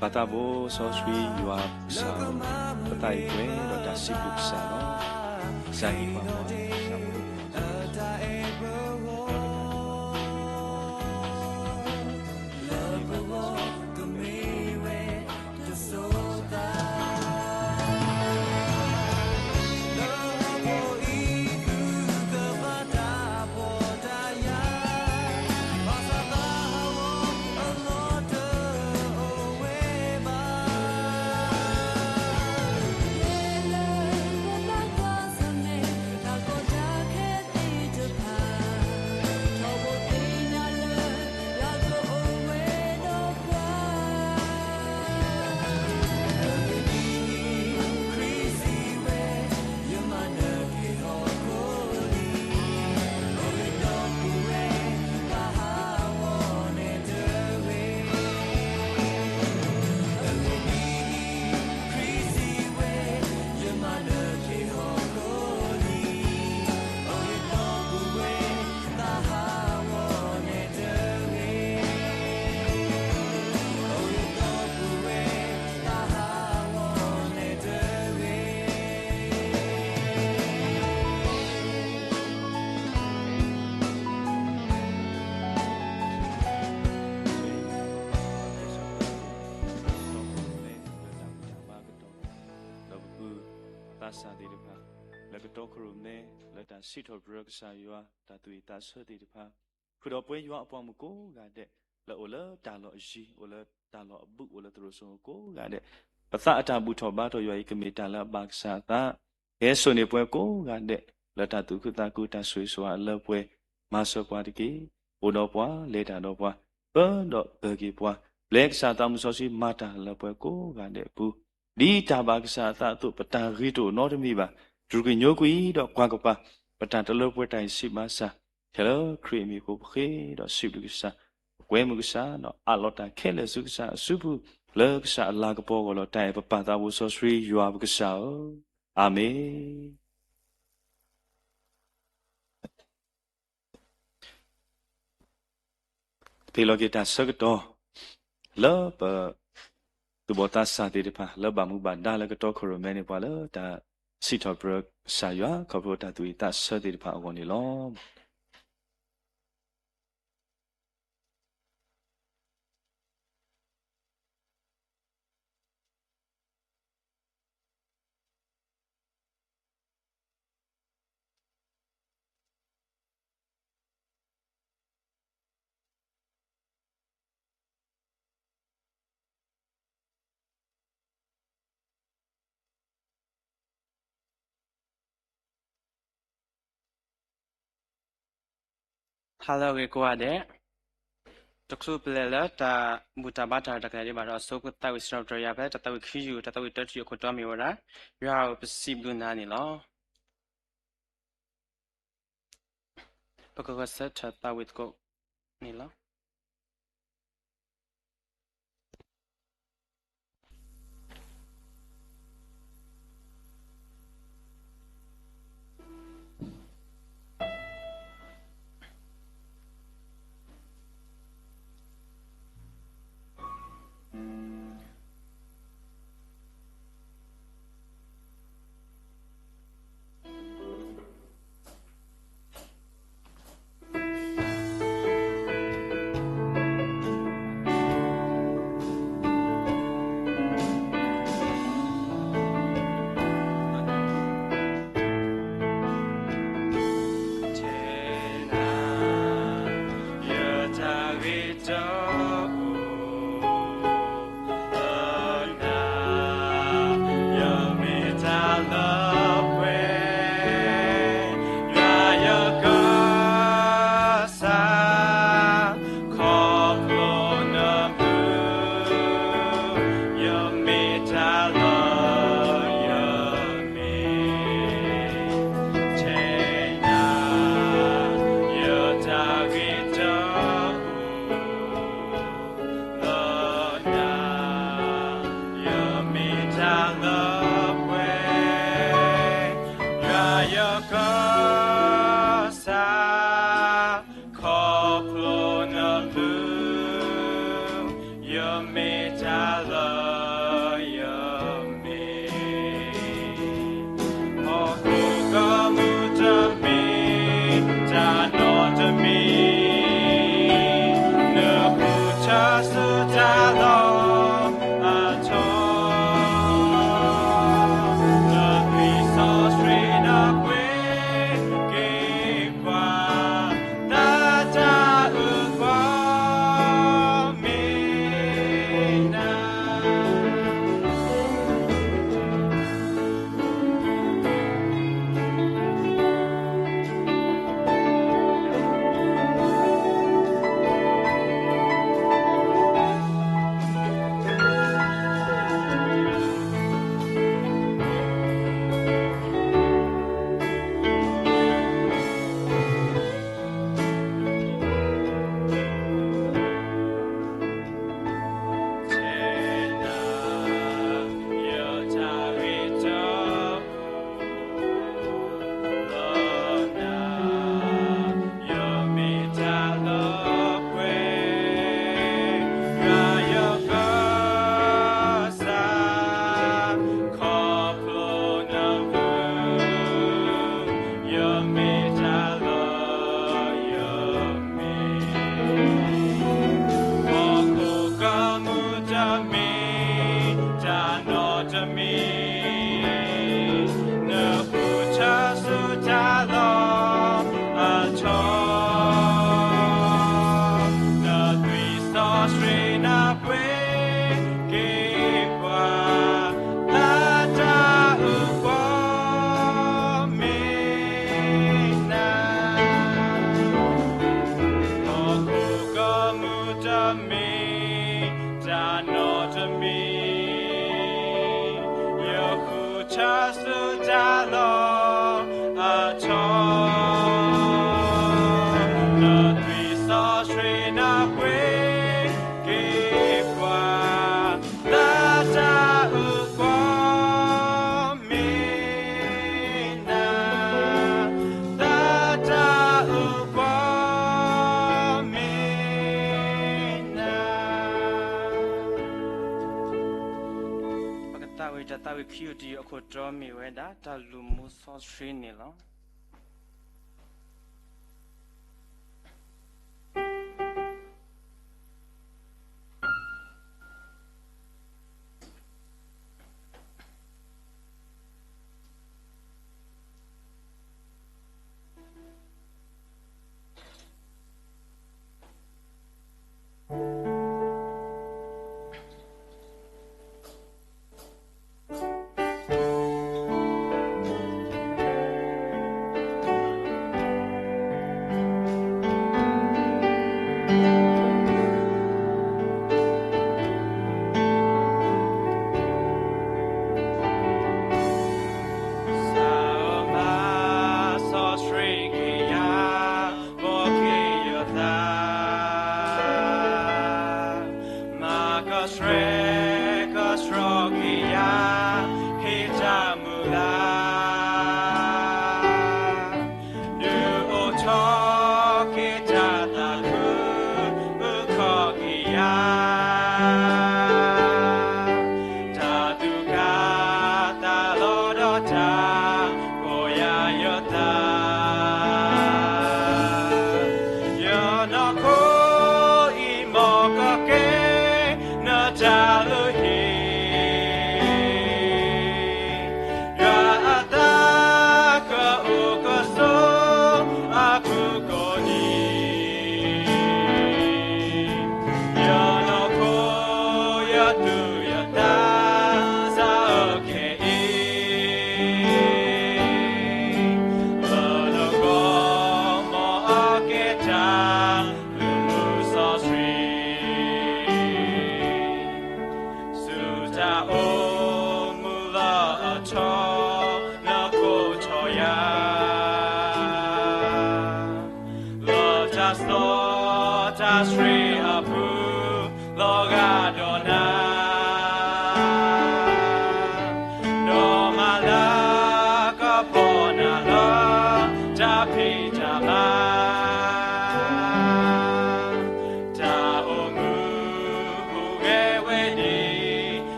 Patabo sosri yuap sa patay kwe do da sipuk sa no zani pa mo sit of work sa yua ta tui ta sơ ti pa khu do pwe yua apwa mu ko ga de la ola ta lo ji ola ta lo bu ola tro so ko ga de patha ata bu tho ba to yua i kemi ta la ba sa ta ye so ne pwe ko ga de la ta tu khu ta ku ta sui so a la pwe ma so kwa ti ki o do pwa le ta do pwa pa do ba ki pwa black sa ta mu so si ma ta la pwe ko ga de bu di ta ba sa ta tu pata ri to no de mi ba dru ki nyo kui do kwa ko pa Patan telo puetai sip masa. Hello, creamy coke, do sip lusa. Guemusa, no alota kele susa, supu, lugsa, lagapo, or type of pata was so sweet, you have gusao. Amen. Pilogita sugato. Love, the botas sadipa, love bamuba, dalagato, coromani pala, that sit of brook, saya, copota to it, that sadipa on the long. Hello, Gekuade. Toksu Plela, ta Butabata, the Kalibara, so good that we start to Yabet, that we kill you, that we touch your Kotomi order. You are perceived Lunani law. Because set that with go Nila. Cutie or draw me where that Lumus or Srinilo.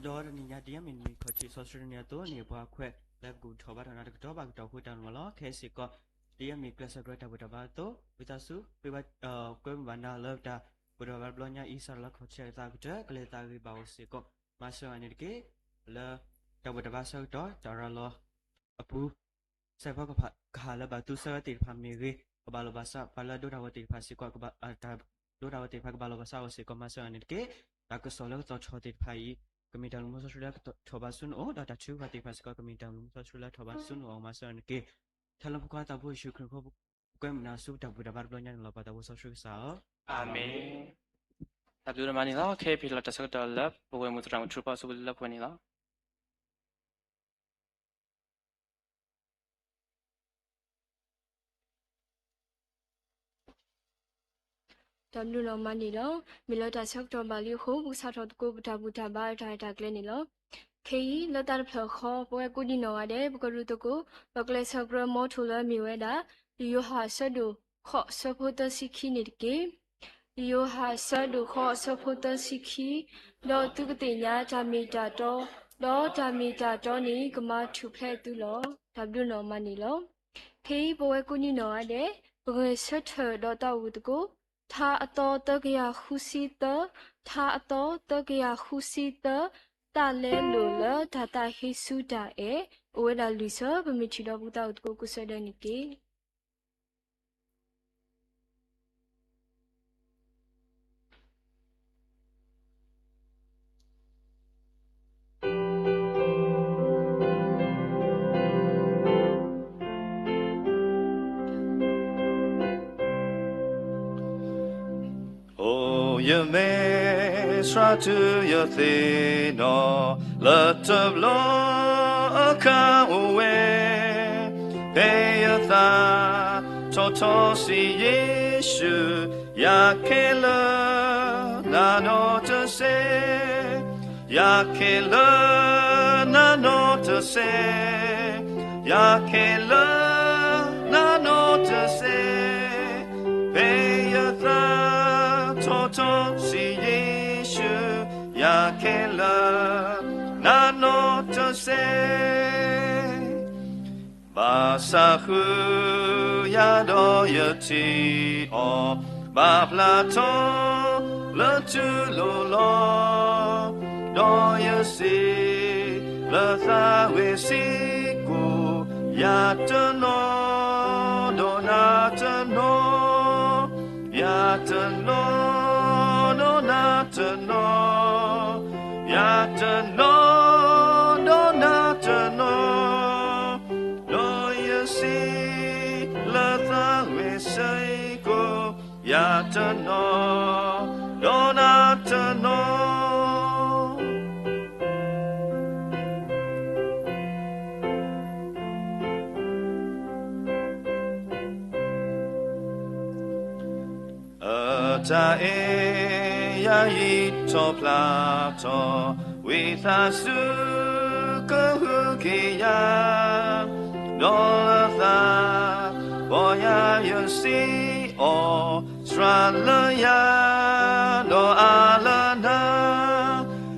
đó là nhà điểm mình có chỉ số số nhà tôi nhiều quá khỏe là cụ thọ bắt đầu là đó bắt đầu cụ đàn mà lo khi sẽ có điểm mình cơ sở rồi ta bắt đầu bắt đầu bây giờ số bây giờ quên bạn nào lớp ta bắt đầu bắt đầu nhà ít sao là có chơi ta cũng chơi cái ta bị bảo sẽ có mà sao anh ấy là ta bắt đầu bắt đầu đó cho ra lo apu saya pak kahala batu saya tidak miri kebalo basa pala do rawati pasi ko ta do rawati pak kebalo basa o se ko masa anit ke ta ko solo to choti phai kami dal mo sura thoba sun o da ta chu wati pasi ko kami dal mo sura thoba sun o masa anit ke thalam ko ta bo shu ko ko na su ta bu da bar blo nya lo pa ta bo so shu sa Amen. Abdul Rahman la ke pila ta sa ta la bo mu tra mu chu pa su la po ni la. Tamlu no mani lo milota sok to bali ho bu sa to ko buta ba ta kle ni lo kei lo tar phlo kho po ku ni no ade bu ko ru to ko ba kle sok ro mo thu lo mi we da yo ha sa du kho so pho ta sikhi ni ke yo ha sa du kho so pho ta sikhi lo tu te nya ta mi ta to lo ta mi ta to ni kama thu phle tu lo tamlu no mani lo kei po ku ni no ade bu ko sa tho do ta wu to ko他多得个呀呼吸的，他多得个呀呼吸的，大来路了，他大黑苏大诶，我来绿色不没去到不到个故事的你给。You may try to your thing, no, let of law come away. Pay your thought, Toto see Yeshu, Yakela, Nano to say, Yakela, Nano to say, Yakela, Nano to say, pay your thought. Toto si Yeshu Yakela Nano to say Basahu Yado Yati O Baplato Le tu lolo Do yasi Le thawe siku Yatano Donatano Yatano no natano Yatano no natano No yasi la thawe saiko Yatano no natano Ta ya ito plato with asu kuhukiya Nolatha boya yusi o Sralaya no alana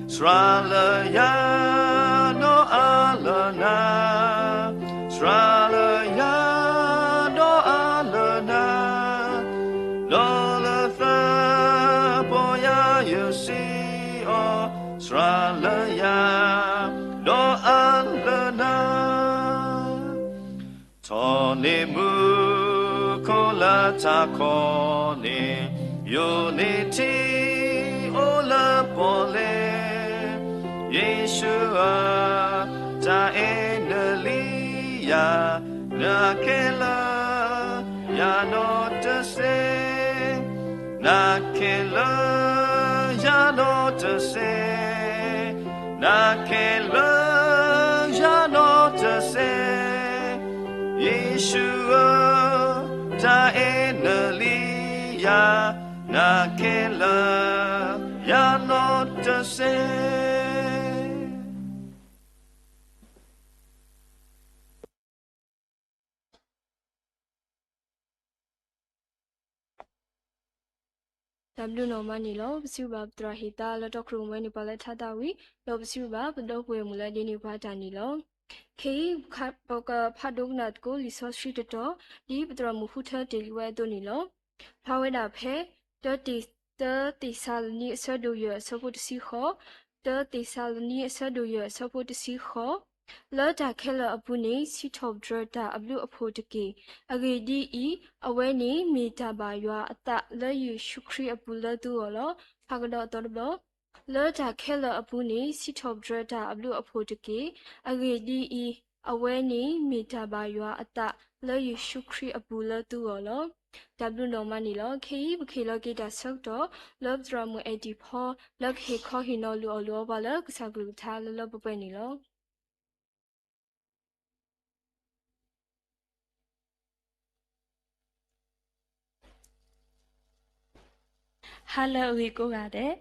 Sralaya no alana Sralaya no alana Nolatha boya yusi o Sralaya no alana Tone mu kola takone unity ola pole Yeshua ta enelia nakela ya no to say nakela ya no to say nakela ya no to say Yeshua ta enelia nakela ya no to say W normani lo bsuba drahita lo tokrumwe ni pala thatawi lo bsuba bdopwe mula dini patani lo kei poka phadognat ko resource sheet to di bdra muhutha deliwe to ni lo phaweda phe the salni sadu ye support si kho the salni sadu ye support si kho lo da khela apuni si top drata ablu aphodike agedi I aweni meta ba ywa ata le yu shukri apula tu lo phagdo todlo lo da khela apuni si top drata ablu aphodike agedi I aweni meta ba ywa ata le yu shukri apula tu lo W normani lo kei bkhelo ke da sok to love drum 84 log he kho hi no lu lo ba lo ksa glu tha lo pwe ni lo Hello ဝေကိုရတယ်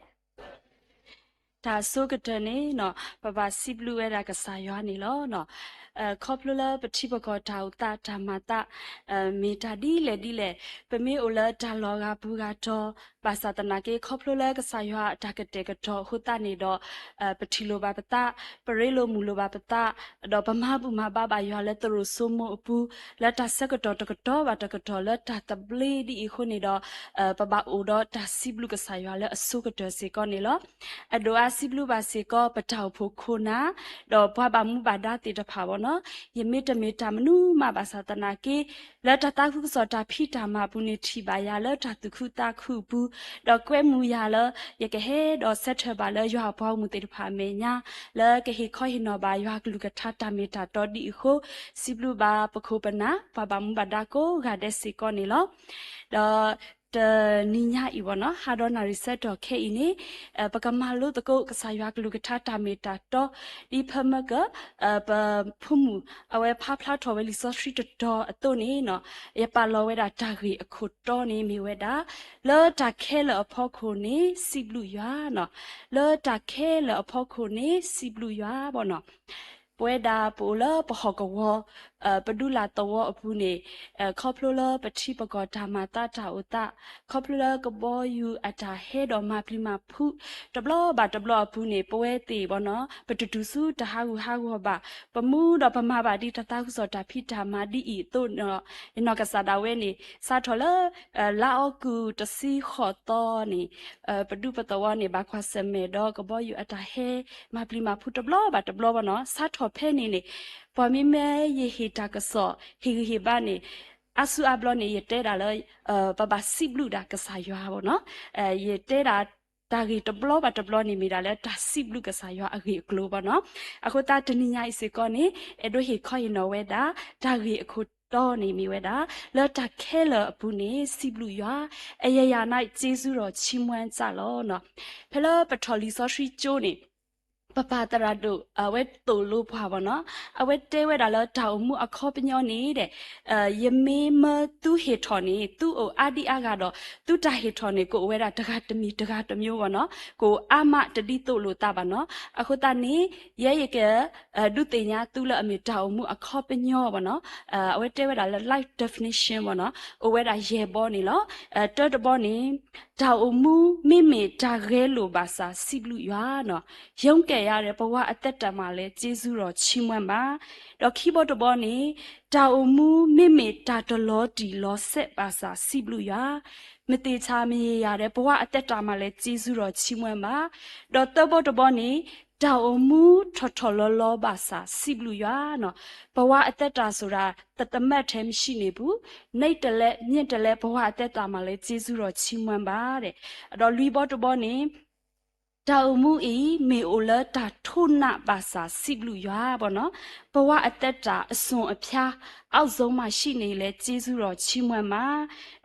ဒါဆိုကတနေနော်ပပစီဘလူဝဲတာကစားရွာနေလောနော်ခေါပလလပတိပကောတာဥတာဓမ္မတာမေတာဒီလေပမေအိုလာဒါလောကဘူကတော့ပါစတနာကေခေါပလလကစားရွာတာကတဲ့ကတော့ဟိုတာနေတော့ပတိလိုပါပတာပရေလိုမူလိုပါပတာတော့ဗမာဘူးမဘာရွာလဲသူတို့ဆိုမအပူလက်တာစကတော့တကတော့ပါတကတော့လက်တာတပလီဒီခုနေတော့ပပအိုတော့ဒါစီဘလူကစားရွာလဲအစုကတော့စေကောနေလောအဒိုအစီဘလူပါစေကောပတောက်ဖို့ခုနာတော့ဘွားပါမှုပါဒါတေတဖာဘောနော်ယမေတမေတာမနုမပါစတနာကေလက်တာခုစောတာဖိတာမဘူးနေထီပါရလက်တာတုခုတာခုဘူးတော့ကွဲမူရလရကဟဲတော့ဆက်ထပါလဲရွာဘောင်းမှုတေတဖာမေညာလကဟေခေါဟိနောပါရွာကလူကထတာမေတာတော်ဒီခုစီဘလူပါပခုပနာပါပါမှုပါဒါကိုဂါဒက်စီကောနေလောတော့တနိညာဤဘောနော်ဟာဒေါနာရီဆက်တော့ခဲဤနေပကမာလို့တကုတ်ကစားရွာကလူကထတာမေတာတော့ဒီဖမကပဖုမှုအဝဲဖဖလာတော်ဝဲလီဆော့စထရီတော့အတုနေနော်ရပါလောဝဲတာဒါဂီအခုတော့နေမီဝဲတာလောတာခဲလအဖို့ခုနေစီဘလူရွာနော်လောတာခဲလအဖို့ခုနေစီဘလူရွာဘောနော်ပွဲဒါပိုလပဟကဝပဒူလာတောအဖူနေခေါပလိုလပတိပကောဓမ္မတာတာဥတာခေါပလိုလကဘောယူအတာဟဲတော်မပလီမဖုတဘလဘာတဘလဖူနေပွဲတေဘောနော်ပတူတူစုတဟာဟုဘာပမှုတော်ပမဘာဒီတတာခုစောတာဖိတာမဒီဤတုနော်နောကစားတာဝဲနေစာထော်လလာအကူတစီခေါ်တော်နေပဒူပတော်နေဘာခွာစမဲတော့ကဘောယူအတာဟဲမပလီမဖုတဘလဘာတဘလဘောနော်စာထော်ဖဲနေနေပမီမဲယေဟီတာကဆောဟီဟီဘာနေအဆူအဘလနေရတဲ့တာလေပပစီဘလူတာကစားရွာဘောနော်ရတဲ့တာဒါဂီတဘလဘတဘလနေမိတာလဲဒါစီဘလူကစားရွာအဂီကလိုဘောနော်အခုတာတနိညာအစေကောနေအဲ့တို့ဟီခေါ်ရင်တော့ဝဲတာဒါဂီအခုတော့နေမိဝဲတာလတ်တခဲလအပူနေစီဘလူရွာအယယာနိုင်ကျေးဇူးတော်ချီးမွမ်းကြလောနော်ဖဲလပထလီဆောရှိကျိုးနေပပတရာတို့အဝဲတူလို့ဖွာပါနော်အဝဲတဲဝဲတာလတောင်မှုအခေါ်ပညောနေတဲ့ယမေမသူဟေထော်နေသူ့အာဒီအာကတော့သူတဟေထော်နေကိုဝဲတာတကတမီတကတမျိုးပါနော်ကိုအာမတတိတို့လို့တာပါနော်အခုတနေရဲရကဒုတိညာသူ့လအမီတောင်မှုအခေါ်ပညောပါနော်အဝဲတဲဝဲတာလ life definition ပါနော်အဝဲတာရေပေါ်နေလောတော်တပေါ်နေတောင်မှုမိမိတာခဲလို့ပါစာစီဘလူရွာနော်ရုံးကဲရတဲ့ဘဝအသက်တမှာလဲကျေးဇူးတော်ချီးမွမ်းပါတော့ခီးဘော့တဘောနေတာအမူမိမိတာတလောဒီလောဆက်ပါစာစီဘလူယာမတေချာမရရတဲ့ဘဝအသက်တာမှာလဲကျေးဇူးတော်ချီးမွမ်းပါတော့တဘော့တဘောနေတာအမူထော်လောလောပါစာစီဘလူယာနော်ဘဝအသက်တာဆိုတာတသမတ်ထဲမရှိနေဘူးနှိတ်တလဲမြင့်တလဲဘဝအသက်တာမှာလဲကျေးဇူးတော်ချီးမွမ်းပါတဲ့အဲ့တော့လူဘော့တဘောနေတာအမှုဤမေအိုလတာထုနာပါစာစီဘလူရွာဘောနော်ဘဝအသက်တာအစွန်အဖျားအောက်ဆုံးမှာရှိနေလဲကျေးဇူးတော်ချီးမွမ်းပါ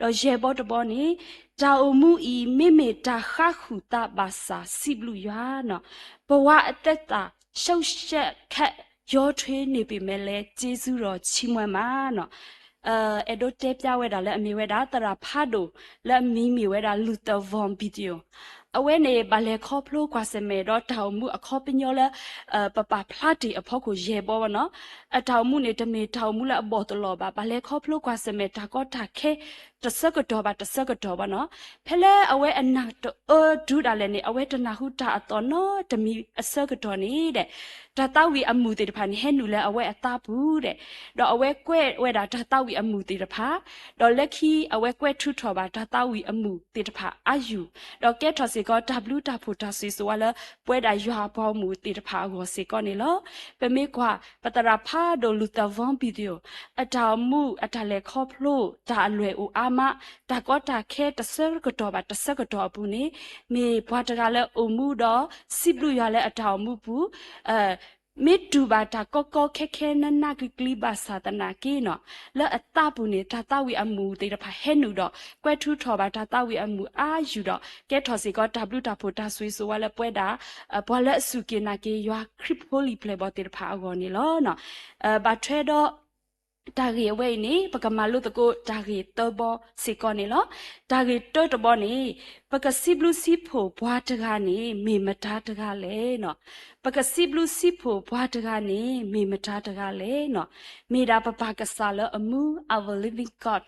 တော့ရေဘောတဘောနေတာအမှုဤမိမိတာခခုတာပါစာစီဘလူရွာနော်ဘဝအသက်တာရှုပ်ရှက်ခက်ရောထွေးနေပြီမဲ့လဲကျေးဇူးတော်ချီးမွမ်းပါနော်အဲ့တို့တဲပြဝဲတာလဲအမေဝဲတာတရာဖာဒိုလဲမီမီဝဲတာလူတဗွန်ဗီဒီယို အဝဲနေဘာလဲခေါပလို့ကွာစမဲတော့တောင်မှုအခေါပညောလဲပပဖလာတီအဖို့ကိုရေပေါ်ဗောနော်အတောင်မှုနေတမေတောင်မှုလဲအဘော်တလောပါဘာလဲခေါပလို့ကွာစမဲတာကောတာခဲတစကတော့ဗောနော်ဖဲလဲအဝဲအနာတော့ဒူတာလဲနေအဝဲတနာဟုတာအတော်နော်တမီအစကတော့နေတဲ့ဒါတောက်ဝီအမှုတေတဖာနေဟဲနူလဲအဝဲအတာဘူးတဲ့တော့အဝဲကွဲဝဲတာဒါတောက်ဝီအမှုတေတဖာတော့လက်ခီအဝဲကွဲထုထော်ပါဒါတောက်ဝီအမှုတေတဖာအာယူတော့ကဲထော်စီကော W တာဖို့တာစီဆိုလဲပွဲတာရွာပေါမှုတေတဖာကိုစီကောနေလောပမေကွာပတရာဖာဒိုလူတဗွန်ဗီဒီယိုအတောင်မှုအထလဲခေါဖလို့ဒါအလွယ်ဦးအာမဒါကောတာခဲတဆကတော့ပါတဆကတော့ဘူးနေမေဘွားတကလည်းအုံမှုတော့စိဘလူရလဲအတောင်မှုဘူးမေတူဘာတာကောခဲနနာကလီဘာသာတနာကေနော်လဲအတပူနေတာတဝီအမှုတေတဖာဟဲနူတော့ကွဲထူထော်ပါတာတဝီအမှုအာယူတော့ကဲထော်စီကော W တာဖို့တာဆွေးဆိုဝါလဲပွဲတာဘွာလဲစုကေနာကေရွာခရစ်ပိုလီပလေဘောတေတဖာအော်နေလောနော်ဘာထွဲတော့ဒါရီဝဲနေပကမာလို့တကိုဒါရီတောဘောစီကောနေလောဒါရီတောတဘောနေပကစီဘလူစီဖို့ဘွားတကနေမေမတာတကလဲနော်ပကစီဘလူစီဖို့ဘွားတကနေမေမတာတကလဲနော်မေဒါပပကစားလအမှု our living god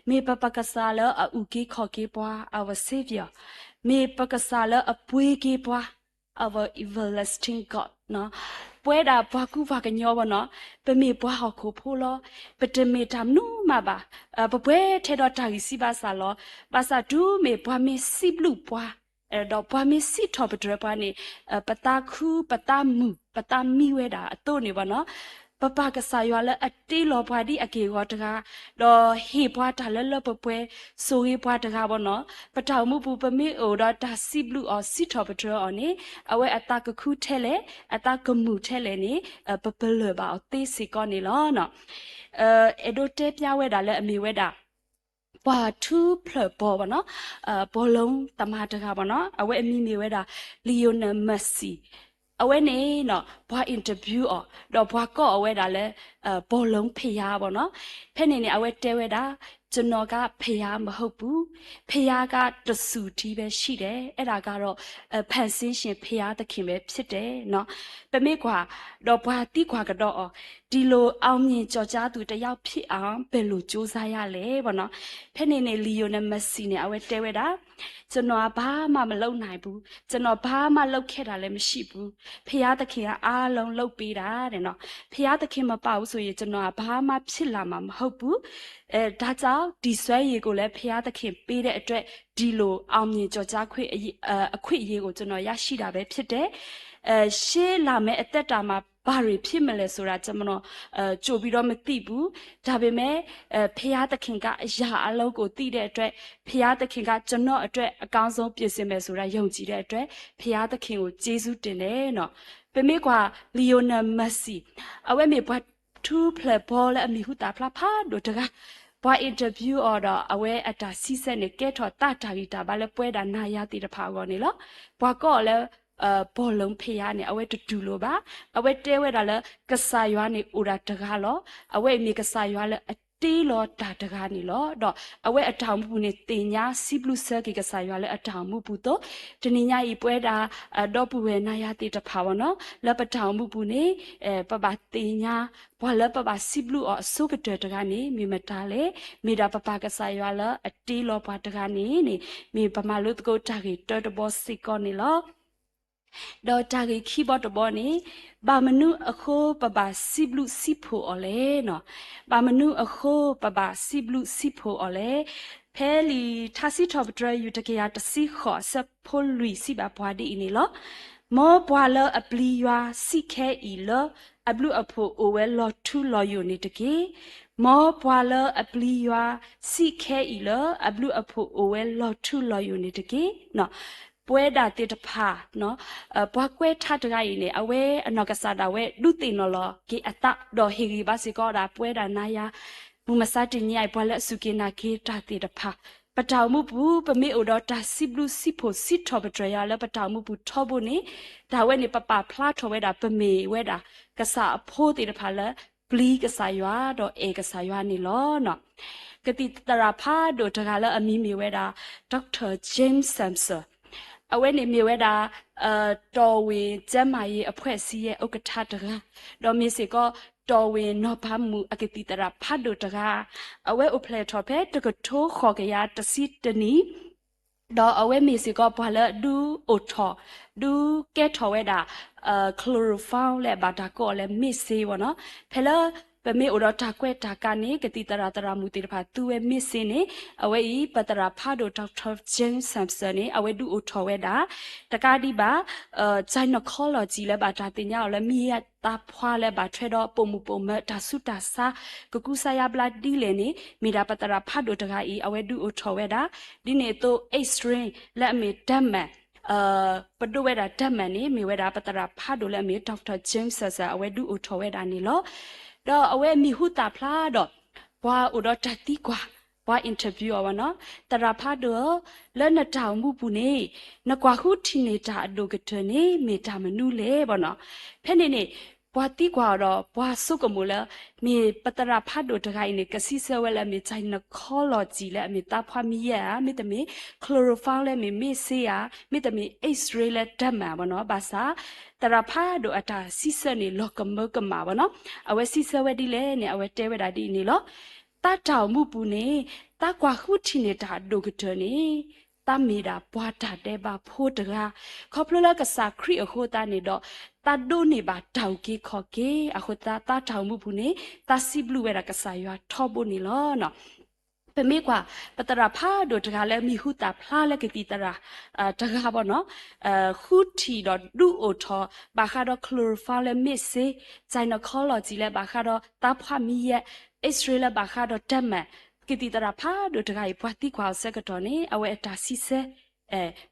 မေပပကစားလအဥကေခေါ်ကေဘွား our savior မေပကစားလအပွေးကေဘွား our everlasting god နော်ပွဲတာဘွားကူဘွားကညောပါနော်ပမေဘွားဟောက်ခိုဖိုးလောပတမေတမ်နူမပါပပွဲထဲတော့တာကြီးစီပါစာလောပါစာဒူးမေဘွားမေစီဘလူဘွားတော့ဘွားမေစီထော်ပဒရပါနေပတာခုပတာမူပတာမီဝဲတာအတော့နေပါနော်ပပကစားရွာလဲအတေးလောဘွားဒီအကေကောတကားတော့ဟေဘွားတာလဲလပပွဲဆိုဟေဘွားတကားပေါ့နော်ပတောင်မှုပူပမေအိုတော့ဒါစီဘလူအော်စီထော်ပဒရအော်နေအဝဲအတကခုထဲလဲအတကမှုထဲလဲနေပပလပါအသေးစီကောနေလောနော်အဲ့ဒိုတဲပြဝဲတာလဲအမေဝဲတာဘာတူဖလဘောဗနော်ဘောလုံးတမတကားဗနော်အဝဲအမိမေဝဲတာလီယိုနယ်မက်ဆီအဝဲနေနော်ဘွားအင်တာဗျူးအော်တော့ဘွားကော့အဝဲတာလဲဘောလုံးဖေးရပါနော်ဖဲနေနေအဝဲတဲဝဲတာကျွန်တော်ကဖေးရမဟုတ်ဘူးဖေးရကတဆူတီးပဲရှိတယ်အဲ့ဒါကတော့ဖန်ဆင်းရှင်ဖေးရသခင်ပဲဖြစ်တယ်နော်ပမေကွာတော့ဘွားတိခွာကတော့ဒီလိုအောင်မြင်ကြော်ကြားသူတယောက်ဖြစ်အောင်ဘယ်လိုစူးစမ်းရလဲပေါ့နော်ဖဲနေနေလီယိုနယ်မက်ဆီနဲ့အဝဲတဲဝဲတာကျွန်တော်ဘာမှမလုပ်နိုင်ဘူးကျွန်တော်ဘာမှလုပ်ခဲ့တာလည်းမရှိဘူးဖះသခင်ကအားလုံးလုပ်ပေးတာတဲ့နော်ဖះသခင်မပေါ့ဘူးဆိုရင်ကျွန်တော်ဘာမှဖြစ်လာမှာမဟုတ်ဘူးဒါကြောင့်ဒီဆွဲရည်ကိုလည်းဖះသခင်ပေးတဲ့အတွက်ဒီလိုအောင်မြင်ကြော်ကြားခွင့်အခွင့်အရေးကိုကျွန်တော်ရရှိတာပဲဖြစ်တယ်ရှေးလာမဲ့အသက်တာမှာဘာတွေဖြစ်မလဲဆိုတာကျွန်တော်ကြိုပြီးတော့မသိဘူးဒါပေမဲ့ဖះသခင်ကအရာအလုံးကိုသိတဲ့အတွက်ဖះသခင်ကကျွန်တော်အတွက်အကောင်းဆုံးပြင်ဆင်မယ်ဆိုတာယုံကြည်တဲ့အတွက်ဖះသခင်ကိုကျေးဇူးတင်တယ်နော်ပမေကွာလီယိုနယ်မက်ဆီအဝဲမေဘတ်တူဖလဘောလအမီဟူတာဖလာဖာဒိုတကဘွားအင်တာဗျူးအော်တော့အဝဲအတာစီဆက်နေကဲထော်တတာဂီတာဘာလဲပွဲတာနာရတီတဖာကောနေလောဘွားကောလဲဘောလုံးဖေရနေအဝဲတူလို့ပါအဝဲတဲဝဲတာလဲကဆာရွာနေဦးတာတကားလောအဝဲမြေကဆာရွာလဲတေးလောတာတကားနေလောတော့အဝဲအထောင်မှုနေတင်ညာစီဘလူဆာကေကဆာရွာလဲအထောင်မှုပူတော့တနင်္ညာဤပွဲတာတော့ပူဝဲနာရတိတဖာဘောနော်လက်ပထောင်မှုပူနေပပတင်ညာဘွာလပပစီဘလူအဆုကတဲ့တကားနေမိမတာလေမိတာပပကဆာရွာလဲအတေးလောပါတကားနေမိပမာလို့တကိုတာကေတော်တဘောစစ်ကောနေလောတော့တာဂီခီဘော့တဘောနေဘာမနုအခုပပစီဘလူစီဖိုအလဲနော်ဘာမနုအခုပပစီဘလူစီဖိုအလဲဖဲလီထာစီထော့ဒရယူတကေယာတစီခော့ဆဖိုလူစီဘာဘွားဒီနေလောမောဘွာလအပလီယွာစီခဲဤလအဘလူအဖိုအိုဝဲလော်ထူလော်ယူနေတကေမောဘွာလအပလီယွာစီခဲဤလအဘလူအဖိုအိုဝဲလော်ထူလော်ယူနေတကေနော်ပွဲတာတေတဖာနော်ဘွားကွဲထတကရင်နေအဝဲအနောက်ကစားတာဝဲလူတင်နော်လောကေအတတော့ဟီရီဘာစီကောတာပွဲတာနာယာမူမစတင်ညိုင်ဘွားလက်စုကေနာကေတာတေတဖာပတောင်မှုဘူးပမေအိုတော့တာစီဘလူစီဖိုစီထော်ပထရယာလဲပတောင်မှုဘူးထောဖို့နေဒါဝဲနေပပဖလားထော်ဝဲတာပမေဝဲတာကစားအဖိုးတေတဖာလဲပလီကစားရွာတော့အေကစားရွာနေလောနော်ကတိတရာဖာတို့တကလည်းအမီမီဝဲတာဒေါက်တာဂျိမ်းဆမ်ဆာ အဝဲနေမြေဝဲတာတော်ဝင်ကျမ်းမာရေးအဖွဲ့အစည်းရဲ့ဥက္ကဋ္ဌတကားတော်မီစီကတော်ဝင်နော်ဘာမူအကတိတရာဖတ်တို့တကားအဝဲဥပလေထော်ဖဲတကထိုးခေါ်ကရတစီတနီတော့အဝဲမီစီကဘာလဒူအိုထော်ဒူကဲထော်ဝဲတာခလိုရိုဖောင်းလဲဘာတာကောလဲမစ်စီဝနော်ဖဲလာပမေဥရတာကွဲတာကနေကတိတရာတရာမူတိတဖာသူဝဲမစ်စင်းနေအဝဲဤပတရာဖာဒိုဒေါက်တာဂျင်းဆမ်ဆန်နေအဝဲဒူအိုထော်ဝဲတာတကားဒီပါဂျိုင်နခေါလော်ဂျီလဲဘာတာတင်ညာလဲမီရတာဖွာလဲဘာထွဲတော့ပုံမပုံမတာဆုတာစာကကူဆာယဘလာဒီလဲနေမိတာပတရာဖာဒိုတကားဤအဝဲဒူအိုထော်ဝဲတာဒီနေတော့8 string လက်အမေတတ်မန်ပဒိုဝဲတာတတ်မန်နေမိဝဲတာပတရာဖာဒိုလဲမေဒေါက်တာဂျင်းဆဆာအဝဲဒူအိုထော်ဝဲတာနေလောတော့အဝဲမီဟုတာဖလားတော့ဘွာဥတော့တတိကွာဘွာအင်တာဗျူးအော်နော်တရာဖာတော့လဲနတောင်မှုပူနေနကွာခုတီနေတာအဒိုကတနေမေတာမနုလေဘောနော်ဖဲနေနေဘွာတိကွာတော့ဘွာစုကမူလဲမေပတရာဖာတို့တခိုင်နေကစီဆဝဲလဲမေချိုင်နခေါ်လော်ဂျီလဲမေတာဖွာမီယာမေတမေခလိုရိုဖောင်းလဲမေဆေးယာမေတမေအိစရေးလဲဓမ္မဘောနော်ဘာသာတရာဖာဒိုအတာစီစနေလောကမကမာဘောနော်အဝဲစီစဝဲဒီလဲနေအဝဲတဲဝဲတာဒီနေလောတတောင်မှုပူနေတာကွာခုချီနေတာဒိုကတနေတမီတာဘွာတာတဲပါဖိုးတကားခေါပလလကစာခရီအခုတာနေတော့တတ်ဒိုနေပါတောက်ကေခေါ်ကေအခုတာတတောင်မှုပူနေတာစီဘလူဝဲတာကစာရွာထောဖို့နေလောနော်ပမေကွာပတရာဖာဒိုတကလည်းမိဟုတာဖလားလည်းကတိတရာတကားပေါ့နော်ခုတီတော့ဒူအိုထောဘာခါတော့ခလိုရိုဖာလည်းမစ်စေဇိုင်နခေါလော်ဂျီလည်းဘာခါတော့တာဖွာမီရဲ့အစ္စရေးလည်းဘာခါတော့တက်မန်ကတိတရာဖာဒိုတကဘွာတိကွာစက်ကတော့နေအဝဲအတာစီစဲ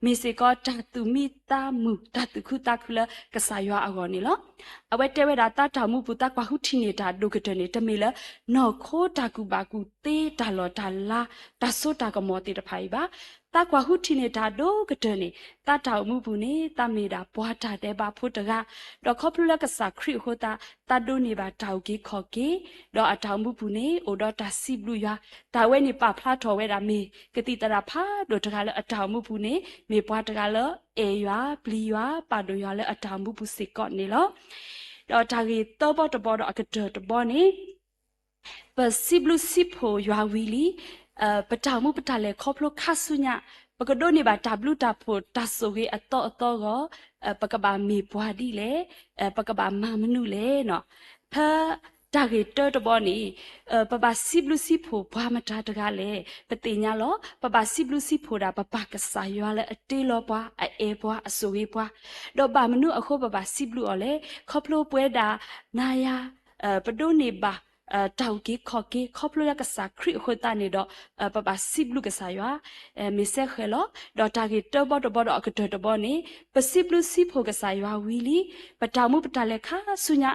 မေစေကတတူမီတာမူတတူခုတခုလကဆာရွာအကောနေလောအဝဲတဲဝဲတာတတောင်မှုပူတကွာဟုထီနေတာဒုကတနေတမေလနော်ခိုးတာကူပါကူတေးတာလော်တာလာတဆုတာကမောတိတဖိုင်ပါတကွာဟုထီနေတာဒုကတနေတတောင်မှုပူနေတမေတာဘွားတာတဲပါဖို့တကတော့ခေါပလကဆာခရီဟိုတာတဒုနေပါတောက်ကြီးခေါ်ကေတော့အတောင်မှုပူနေအိုတော့တစီဘလူရွာဒါဝဲနေပါဖလားထော်ဝဲတာမေကတိတရာဖာတို့တကလည်းအတောင်မှုပူနေမေဘွားတကလည်းအေရွာဘလီရွာပါဒိုရွာလည်းအတောင်မှုပူစစ်ကော့နေလောတော့ဒါကြီးတော့ဘောတော့အကတဘောနေပစီဘလူစီဖိုရွာဝီလီပတောင်မှုပတလည်းခေါပလခဆုညာပကဒိုနေပါ W တာဖို့တဆိုကြီးအတော့ကောပကဘာမေဘွားဒီလေပကဘာမမနုလေနော်ဖဒါကြီးတော့ဘောနေပပစီဘလူစီဖိုဘွားမတာတကလည်းပတိညာလောပပစီဘလူစီဖိုတာပပကဆာရွာလေအတေးလောဘွားအေဘွားအဆိုကြီးဘွားတော့ဘာမနုအခုပပစီဘလူော်လေခေါပလိုပွဲတာနာယာပဒိုနေပါတောက်ကေခေါ်ကေခေါပလိုရကစားခရီခိုတာနေတော့ပပစီဘလူကစားရွာမေဆက်ခဲလောဒေါ်တာကေတော့ဘောတော့အကတဘောနေပစီဘလူစီဖိုကစားရွာဝီလီပတောင်မှုပတလည်းခါဆုညာ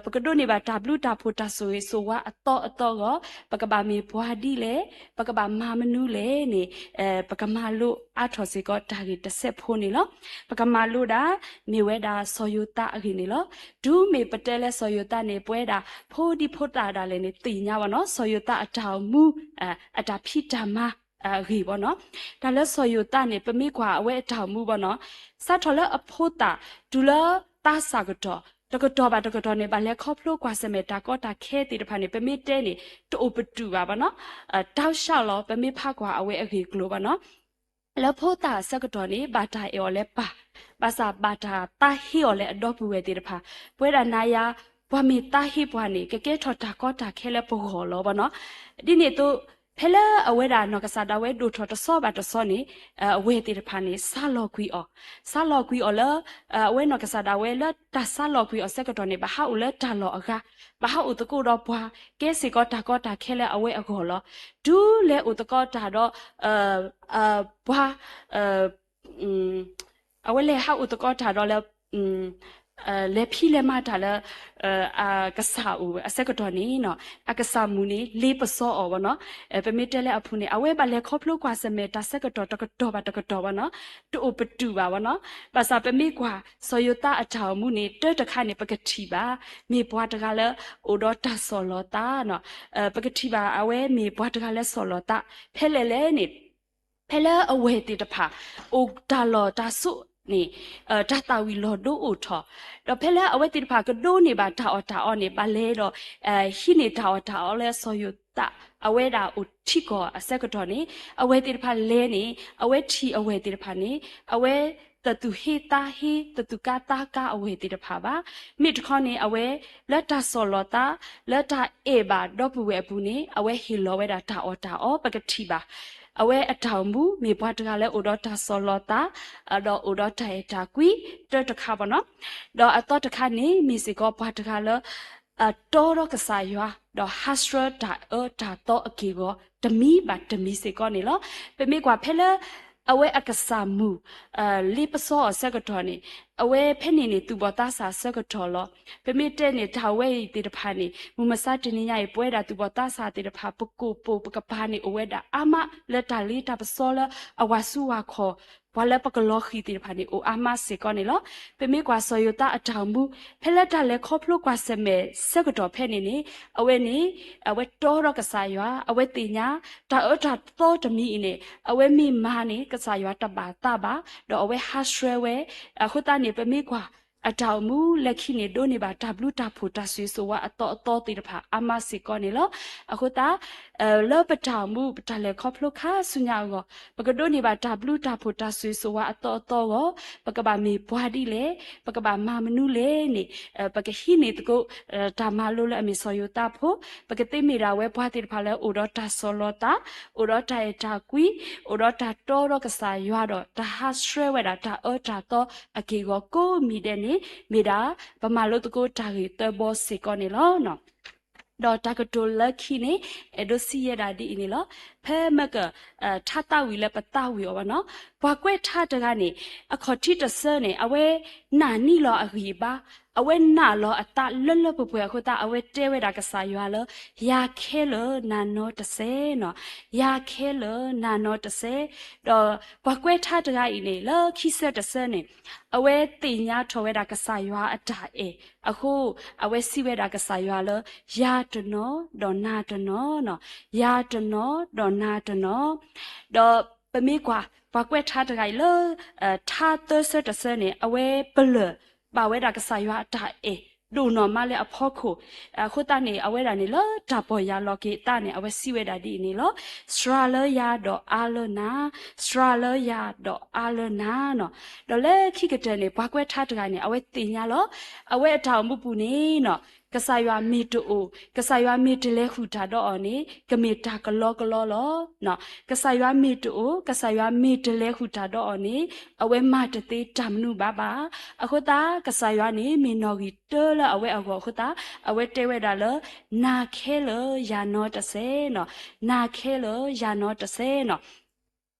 ပကဒိုနေပါ W တာဖိုတာဆိုဝါအတော့ကပကဘာမေဘွားဒီလေပကဘာမာမနူးလေနေပကမာလို့အထော်စီကတာကေတဆက်ဖိုးနေလောပကမာလို့တာမေဝဲတာဆော်ယိုတာအခင်နေလောဒူးမေပတဲလဲဆော်ယိုတာနေပွဲတာဖိုးဒီဖိုတာဒါလည်းနေတိညာပါနော်ဆော်ယိုတာအထောင်မူအတာဖိတာမရီပေါ့နော်ဒါလဲဆော်ယိုတာနေပမိကွာအဝဲအထောင်မူပေါ့နော်စတ်ထော်လဲအဖိုးတာဒူလာတာစာကတော့တကတော့နေပါလဲခေါပလို့ကွာစမေတာကောတာခဲတီတဖာနေပမိတဲနေတိုပတူပါနော်တောက်လျှောက်လောပမိဖကွာအဝဲအခေကလိုပါနော်လဖို့တာစကတော့နေဘာတာအော်လဲပါဘာသာဘာတာတာဟီအော်လဲအတော့ဘူးဝဲတီတဖာပွဲတာနာယာဘွာမီတာဟိဘွာနေကဲထော်တာကောတာခဲလဲပိုဟောလောပါနော်ဒီနေတော့ဖဲလာအဝဲတာနော်ကစားတာဝဲဒူထော်တဆောပါတဆောနေအဝဲတီတဖာနေဆာလော်ကွီအော်လာအဝဲနော်ကစားတာဝဲလာတဆာလော်ကွီအော်စက်ကတော့နေဘာဟာဦးလဲတာလော်အခါဘာဟာဦးတကူတော့ဘွာကဲစီကောတာခဲလဲအဝဲအခေါ်လောဒူးလဲဦးတကောတာတော့ဘွာအဝဲလဲဟာဦးတကောတာတော့လဲလေဖီလေမတာလဲကဆာဦးအစကတော့နေနော်အကဆာမူနေလေးပစောအော်ဗောနော်ပမီတဲလဲအဖူနေအဝဲပါလဲခေါပလို့ကွာစမဲတာစကတော့တကတော့ပါဗောနော်တူပတူပါဗောနော်ပါစာပမီကွာဆော်ယိုတာအထောင်မူနေတဲတခါနေပကတိပါမေဘွားတကလဲအိုတော့တာဆော်လောတာနော်ပကတိပါအဝဲမေဘွားတကလဲဆော်လောတာဖဲလဲနေ ဖဲလာအဝဲတေတဖာအိုဒါလောဒါဆုနေဒါတာဝီလောဒိုအိုထောတော့ဖဲလာအဝဲတေတဖာကဒိုနေပါဒါအော်ဒါအော်နေပါလဲတော့ဟိနေဒါအော်ဒါအော်လဲဆိုယူတာအဝဲတာအိုထိကောအဆက်ကတော့နေအဝဲတေတဖာလဲနေအဝဲထီအဝဲတေတဖာနေအဝဲတတူဟေတာဟေတတူကာတာကာအဝဲတေတဖာပါမိတခေါနေအဝဲလက်တာဆော်လောတာလက်တာအေပါတော့ပူဝဲဘူးနေအဝဲဟီလောဝဲတာဒါအော်ဒါအော်ပကတိပါအဝဲအထောင်ဘူးမေပွားတကလည်းအိုတော့တာဆော်လောတာတော့အိုတော့တိုင်တာကွီတော့တခါပါနော်တော့အတော့တခါနေမီစီကောပွားတကလည်းတော်တော့ကစားရွာတော့ hasra ဒါဒါတော့အကေကိုတမီပါတမီစီကောနေလောပေမေကွာဖဲလဲအဝဲအကစားမှုလီပစောအဆက်ကတော့နေအဝဲဖဲနေနေသူပေါ်သားစာဆက်ကတော့လောပေမေတဲ့နေဒါဝဲတေတဖာနေမူမစတနေရရဲ့ပွဲတာသူပေါ်သားစာတေတဖာပကုပိုပကပါနေအဝဲတာအမလက်တာလေးတာပစောလအဝါစုဝါခေါ်ဘာလဲပကလောခီတေတဖာနေအိုအမစေကောနေလောပေမေကွာဆော်ယတာအထောင်မှုဖဲလက်တာလဲခေါ်ဖလို့ကွာစမဲဆက်ကတော့ဖဲနေနေအဝဲနေအဝဲတော်တော့ကစားရွာအဝဲတင်ညာဒါတော့တမီနေအဝဲမိမာနေကစားရွာတပါတပါတော့အဝဲဟာရှရဲဝဲအခုတနေပမေကွာအတောင်မူလက်ခိနေဒိုနေပါ W တာဖိုတာဆွေဆိုဝအတော့တေတဖာအမစီကောနေလောအခုတာလောပတောင်မူပတလေခေါဖလုခါဆုညာကိုပကဒိုနေပါ W တာဖိုတာဆွေဆိုဝအတော့ကိုပကဘာမေဘွားဒီလေပကဘာမာမနုလေနေပကဟိနေတကိုဒါမလိုလေအမေဆော်ယတာဖိုပကတိမီရာဝဲဘွားတေတဖာလေအိုတော့တာဆောလောတာအိုတော့တာတာကွီအိုတော့တာတော်တော့ကစားရွာတော့ဒါဟာရှရဲဝဲတာဒါတာတော့အကေကိုမိတဲ့နေမိတာဗမာလို့တကိုတာရီတဘောစီကောနေလောနော်တော့တကတိုလက်ခိနေအဲ့ဒိုစီရတာဒီနေလောဖဲမကထတာဝီလဲပတာဝီရောနော်ဘွားကွဲထတကနေအခေါ်တိတဆဲနေအဝဲနာနီလောအရီပါအဝဲနာလောအတလွတ်လွတ်ပွပွခုတာအဝဲတဲဝဲတာကစားရွာလောရာခဲလောနာနောတဆဲနော်ရာခဲလောနာနောတဆဲတော့ဘွားကွဲထတကဤနေလောခိဆက်တဆဲနေအဝဲတင်ညာထော်ဝဲတာကစားရွာအတာအေအခုအဝဲစီဝဲတာကစားရွာလောရာတနောဒေါ်နာတနောနော်ရာတနောဒေါ်နာတနောတော့ပမေကွာဘွားကွဲထတကဤလောထာသဆတဆဲနေအဝဲပလပါဝဲတာကစားရွာတာအေဒိုနော်မလဲအဖို့ခုခုတနေအဝဲတာနေလောတပေါ်ရလောကေတနေအဝဲစီဝဲတာဒီနေလောစထရာလယာတော့အာလနာစထရာလယာတော့အာလနာနော်တော့လေခိကတဲ့နေဘွားကွဲထားတကနေအဝဲတင်ညာလောအဝဲအထောင်မှုပူနေနော်ကစားရွာမီတူကစားရွာမီတလဲခူတာတော့အော်နေကမေတာကလောလောနော်ကစားရွာမီတူကစားရွာမီတလဲခူတာတော့အော်နေအဝဲမတသေးတမ်နုပါအခုတာကစားရွာနေမီနော်ဂီတဲလအဝဲအခုတာအဝဲတဲဝဲတာလနာခဲလယာနောတဆဲနော်နာခဲလယာနောတဆဲနော်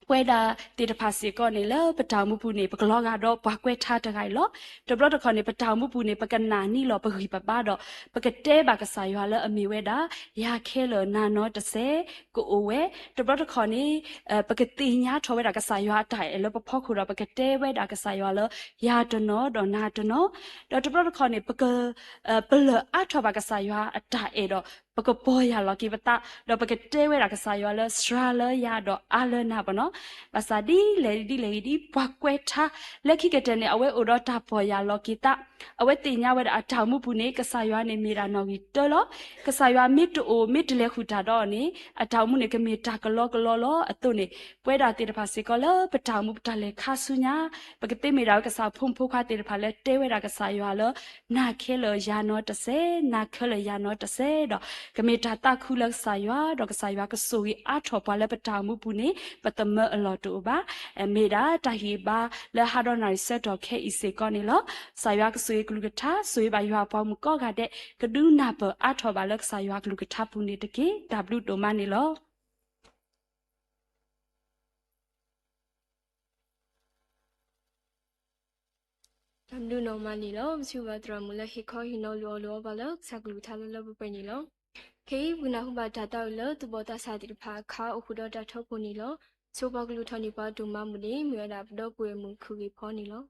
ပွဲတာတေတဖာစီကောနေလပတောင်မှုပူနေပကလောကတော့ဘွားကွဲထားတခိုင်လောတဘလတခေါနေပတောင်မှုပူနေပကနာနီလောပဂီပပတော့ပကတဲပါကစားရွာလအမီဝဲတာရာခဲလနာနောတဆဲကိုအိုဝဲတဘလတခေါနေပကတိညာထောဝဲတာကစားရွာတိုင်အလပဖောက်ခုတော့ပကတဲဝဲတာကစားရွာလရာတနောဒေါ်နာတနောတော့တဘလတခေါနေပကပလအထောပါကစားရွာအတိုင်အဲ့တော့ပကပေါ်ရလောကိပတာတော့ပကတဲဝဲတာကစားရွာလစထရာလရတော့အာလနာပနော်ပါစာဒီလေဒီဘွားကွဲထားလက်ခိကတဲ့နေအဝဲအိုတော့တာပေါ်ရလောကိတာအဝဲတင်ညာဝဲတာအထောင်မှုဘူးနေကစားရွာနေမိတာနော်ကြီးတော်လောကစားရွာမစ်တိုမစ်တလဲခူတာတော့နေအထောင်မှုနေကမေတာကလောအတုနေပွဲတာတေတဖာစေကောလောပထောင်မှုပတလဲခါဆုညာပကတိမေတာကစားဖုံဖိုးခါတေတဖာလဲတဲဝဲတာကစားရွာလောနာခဲလောယာနောတဆဲနာခဲလောယာနောတဆဲတော့ကမေတာတခုလက်ဆာရွာတော့ကဆာရွာကဆူရီအထော်ပွားလဲပတောင်မှုပူနေပတမအလော်တူပါအမေတာတဟီပါလဲဟာဒေါ်နိုင်ဆက်တော့ခဲအီစေကောနေလောဆာရွာကဆူရီကလူကထားဆူရီပါရွာပွားမှုကောကတဲ့ကဒူးနာပအထော်ပါလက်ဆာရွာကလူကထားပူနေတကေ W တိုမနေလောတမ်ဒူနော်မနီလောမစုဝဒရမူလဟိခေါဟီနိုလောဘလဆာကလူထားလောပပနီလောခေဘူးနာဟုဘာတာတောလသူဘောတာစာတိဖာခါအခုတော့တထောပုန်နီလောဆိုဘကလူထနီပါဒူမမှုနေမြရတာဘတော့ပွေမှုခုကြီးဖောနီလော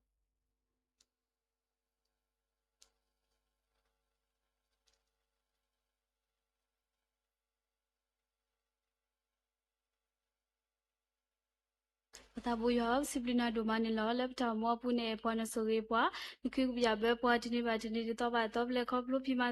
တာဘူယောစီပလီနာဒိုမနီလောလက်တာမောပူနေပွားနဆိုရေပွားနိခိကပြဘဲပွားဒီနေပါဒီနေတော့ပါတော့ဘလက်ခေါပလို့ပြမ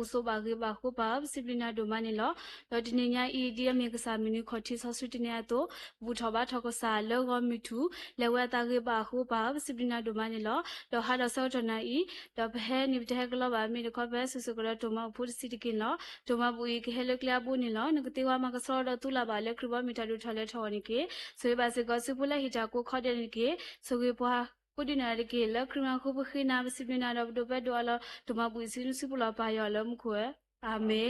ဥဆိုပါကေပါခုပါစီပလီနာဒိုမနီလောတော့ဒီနေညာအီဒီအမေကစားမီနီခေါ်တီဆော့ဆွတီနေတော့ဘူထောပါထောက်ကစားလောကမီထူလေဝဲတာကေပါခုပါစီပလီနာဒိုမနီလောတော့ဟာတော့ဆော့ထနာအီတော့ဘဲနိဘတဲ့ကလောပါမီခေါ်ပဲဆူဆူကလောဒိုမဖူစီတကင်လောဒိုမဘူီကဟဲလကလာဘူနီလောနကတိဝါမကဆောတော့တူလာပါလေခရဘမီတာဒိုထလဲထော်နီကေဆွေပါစကောစုပလက်ဟီတာကိုခေါ်တဲ့ကေဆိုကေပွားကိုဒီနာရကေလခရမခုဘခိနာပစီပနာတော့ဒိုဘက်ဒိုအလောဒိုမဘူစီစုပလာပါယောလမခွဲအာမေ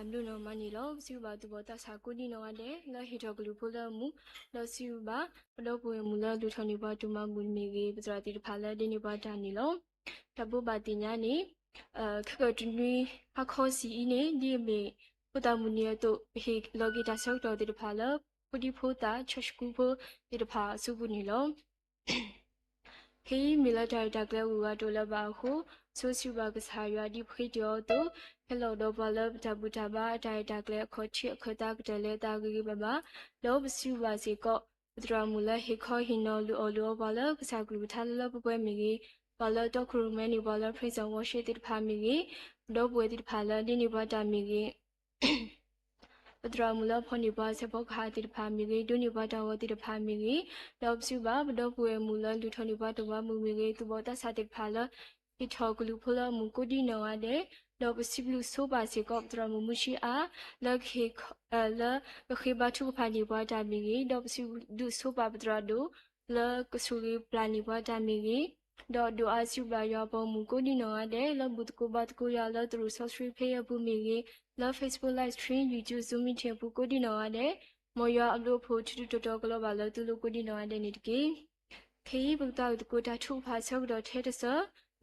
မ်လူနော်မနီလောစီဘာတူဘောတာစာကိုဒီနော်တဲ့လဲဟီတော်ဂလူဖိုလမူလောစီဘာဘလောပွေမူလလူထော်နေဘာတူမမူမီကြီးပစရာတီတဖာလဲဒီနေဘာတာနီလောတပုဘာတင်ညာနေခကတူနီအခေါ်စီနေဒီမေပတမူနီတော့ဟေလောဂီတာဆောက်တော်တီတဖာလဲပဒီဖိုတာချက်စကူဖိုတီတဖာစုဘူးနီလောခေမီလာတိုင်တကလဲဝူဝါတိုလဘာခုဆိုစီဘာကစားရဒီဖိတောတိုဟဲလိုဒိုဘာလဘတဘူတာဘာတိုင်တကလဲခေါ်ချီအခတာကတလဲတာဂီဘဘာလောဘစီဘာစီကောပဒရမူလဟေခေါ်ဟီနိုလူအလောဘာလကစားကလူထားလပပွဲမီကြီးဘာလတော့ခရူမဲနီဘာလဖိဇောဝရှိတိဖာမီကြီးဒေါဘွေတိဖာလဒီနီဘာတာမီကြီးပဒရမူလဖော်နီဘာစဘောခါတိဖာမီကြီးဒုနီဘာတာဝတိဖာမီကြီးလောဘစီဘာဘဒေါဘွေမူလလူထော်နီဘာတဝမူမီကြီးသူဘောတာစာတိဖာလဒီထော်ကလူဖလာမူကိုဒီနောရတဲ့လောဘစီဘလူဆိုပါစီကောပဒရမူမရှိအားလက်ခေလခေဘာထုဖာနီဘာတာမီကြီးလောဘစီဒုဆိုပါပဒရဒိုလကဆူလီပလာနီဘာတာမီကြီးဒေါ်ဒိုအာစီဘာရပေါ်မူကိုဒီနောရတဲ့လဘုတ်ကိုဘတ်ကိုရလသူဆော့စထရီဖေးဘူးမီကြီးလ Facebook live stream YouTube Zoom meeting ဘူးကိုဒီနောရတဲ့မော်ရအလို့ဖို့တူတူတော်ကလောပါလသူလိုကိုဒီနောရတဲ့နေတကေခေဘုတ်တောက်ကိုတာထုဖာဆောက်တော်ထဲတဆ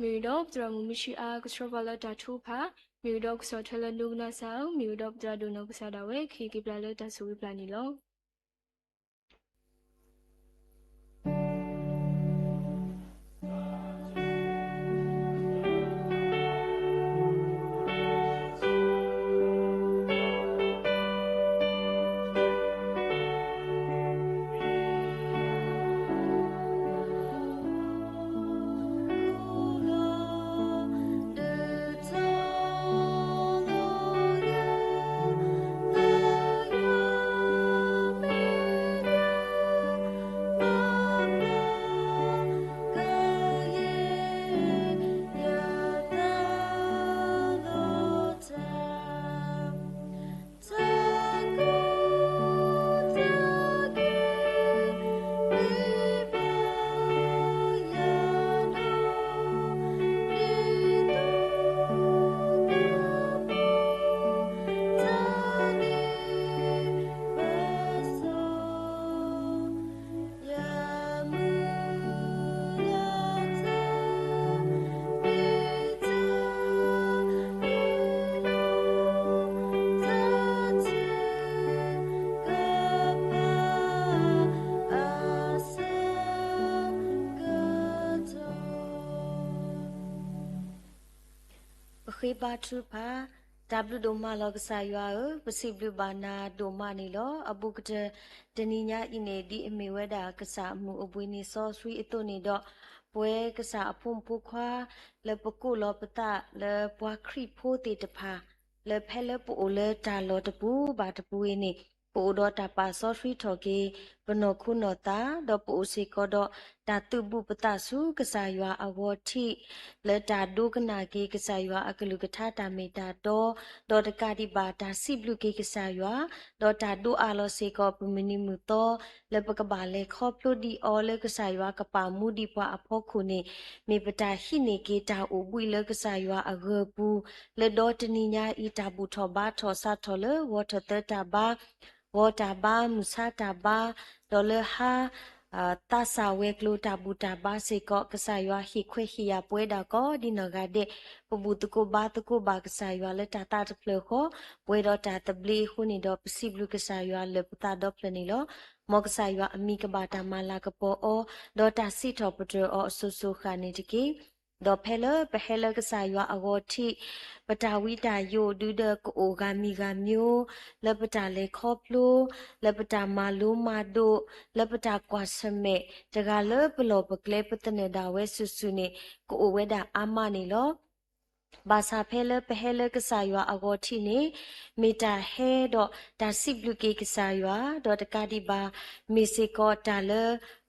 မီတော့ပဒရမူမရှိအားကစထဘလာတာထုဖာမီတော့ကစောထလနုနာဆောင်မီတော့ပဒရဒုနောကစားတာဝဲခေကိပလာလတာဆူပလာနီလောခေပါထူဖာW ဒိုမာလောကဆာယွာပစီဘလူဘာနာဒိုမာနီလောအပုကတတနီညာအင်းနေဒီအမေဝဲတာကဆာမှုအပွေးနေစောဆွေအတုနေတော့ပွဲကဆာအဖုံဖူခွာလပကုလောပတလပွားခရိဖိုးတေတဖာလဖဲလပူလတာလောတပူဘာတပူနေပူတော့တပါစောဆွေထော်ကေပနောခုနောတာတော့ပူစီကောတော့တာတုပုပတဆုကဆာယွာအဝတိလတာဒုကနာကေကဆာယွာအကလူကထတာမေတာတော့ဒေါ်တကတိပါတာစိဘလူကေကဆာယွာဒေါ်တာဒုအာလောစေကောပမနီမူတော့လပကပါလေခေါပလိုဒီအောလကဆာယွာကပါမူဒီပွားအဖို့ခုနေမေပတာဟိနေကေတာအိုပွိလကဆာယွာအဂပူလဒေါ်တနီညာဤတာဘူးထောဘာထောဆာထောလဝထတတာဘာဝတာဘာမူဆာတာဘာဒေါ်လဟာတာဆာဝဲကလိုတာဘူတာဘာစေကောကဆာယွာဟိခွေဟိယပွဲတာကောဒီနဂါဒေပဘူတကိုဘာကဆာယွာလက်တာတာတဖလခောပွဲတော့တာတဘလီခုနေတော့ပစီဘလူကဆာယွာလက်ပတာတော့ဖလနေလောမောကဆာယွာအမိကဘာတာမလာကပေါ်အောဒေါ်တာစီထောပတအောအဆူဆူခါနေတကေဒေါ်ဖဲလပဟဲလကဆာယွာအဂောတိပတာဝိတာယိုဒူဒကိုဂါမီဂါမျိုးလပတာလေခေါပလိုလပတာမာလိုမာဒိုလပတာကွာစမေတကလပလောပကလေပတနေတာဝဲဆူဆူနေကိုဝဲတာအာမနေလောဘာသာဖဲလပဟဲလကဆာယွာအဂောတိနေမီတာဟဲတော့ဒါစိဘလူကေကဆာယွာဒေါ်တကတိပါမေစေကောတာလ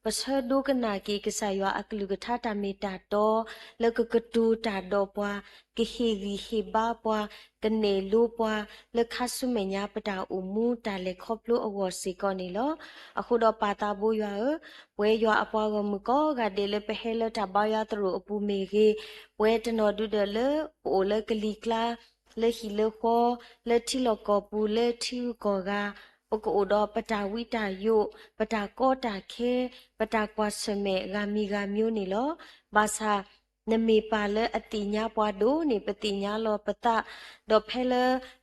ပစဒုကနာကေကဆာယွာအကလူကထတာမီတာတော့လကကတူတာတော့ပွားကဟေရီဟေဘာပွားကနေလူပွားလခဆုမညာပတာအူမူတာလေခေါပလိုအဝစီကောနေလောအခုတော့ပါတာဘူရွာဝဲရွာအပွားကမကောကဒေလပဟဲလတာဘာယာတရူအပူမေကေဝဲတနော်ဒုဒလအိုလကလီကလာ le hi le ho le thi lo ko pu le thi ko ga ปกอุดอปตาวิตาโยปตาโกตาเคปตากวาสเมกามีกามิวนี่ลอบาซานเมปาเลอติญาปวาโดนี่ปติญาลอปตะดอเพเล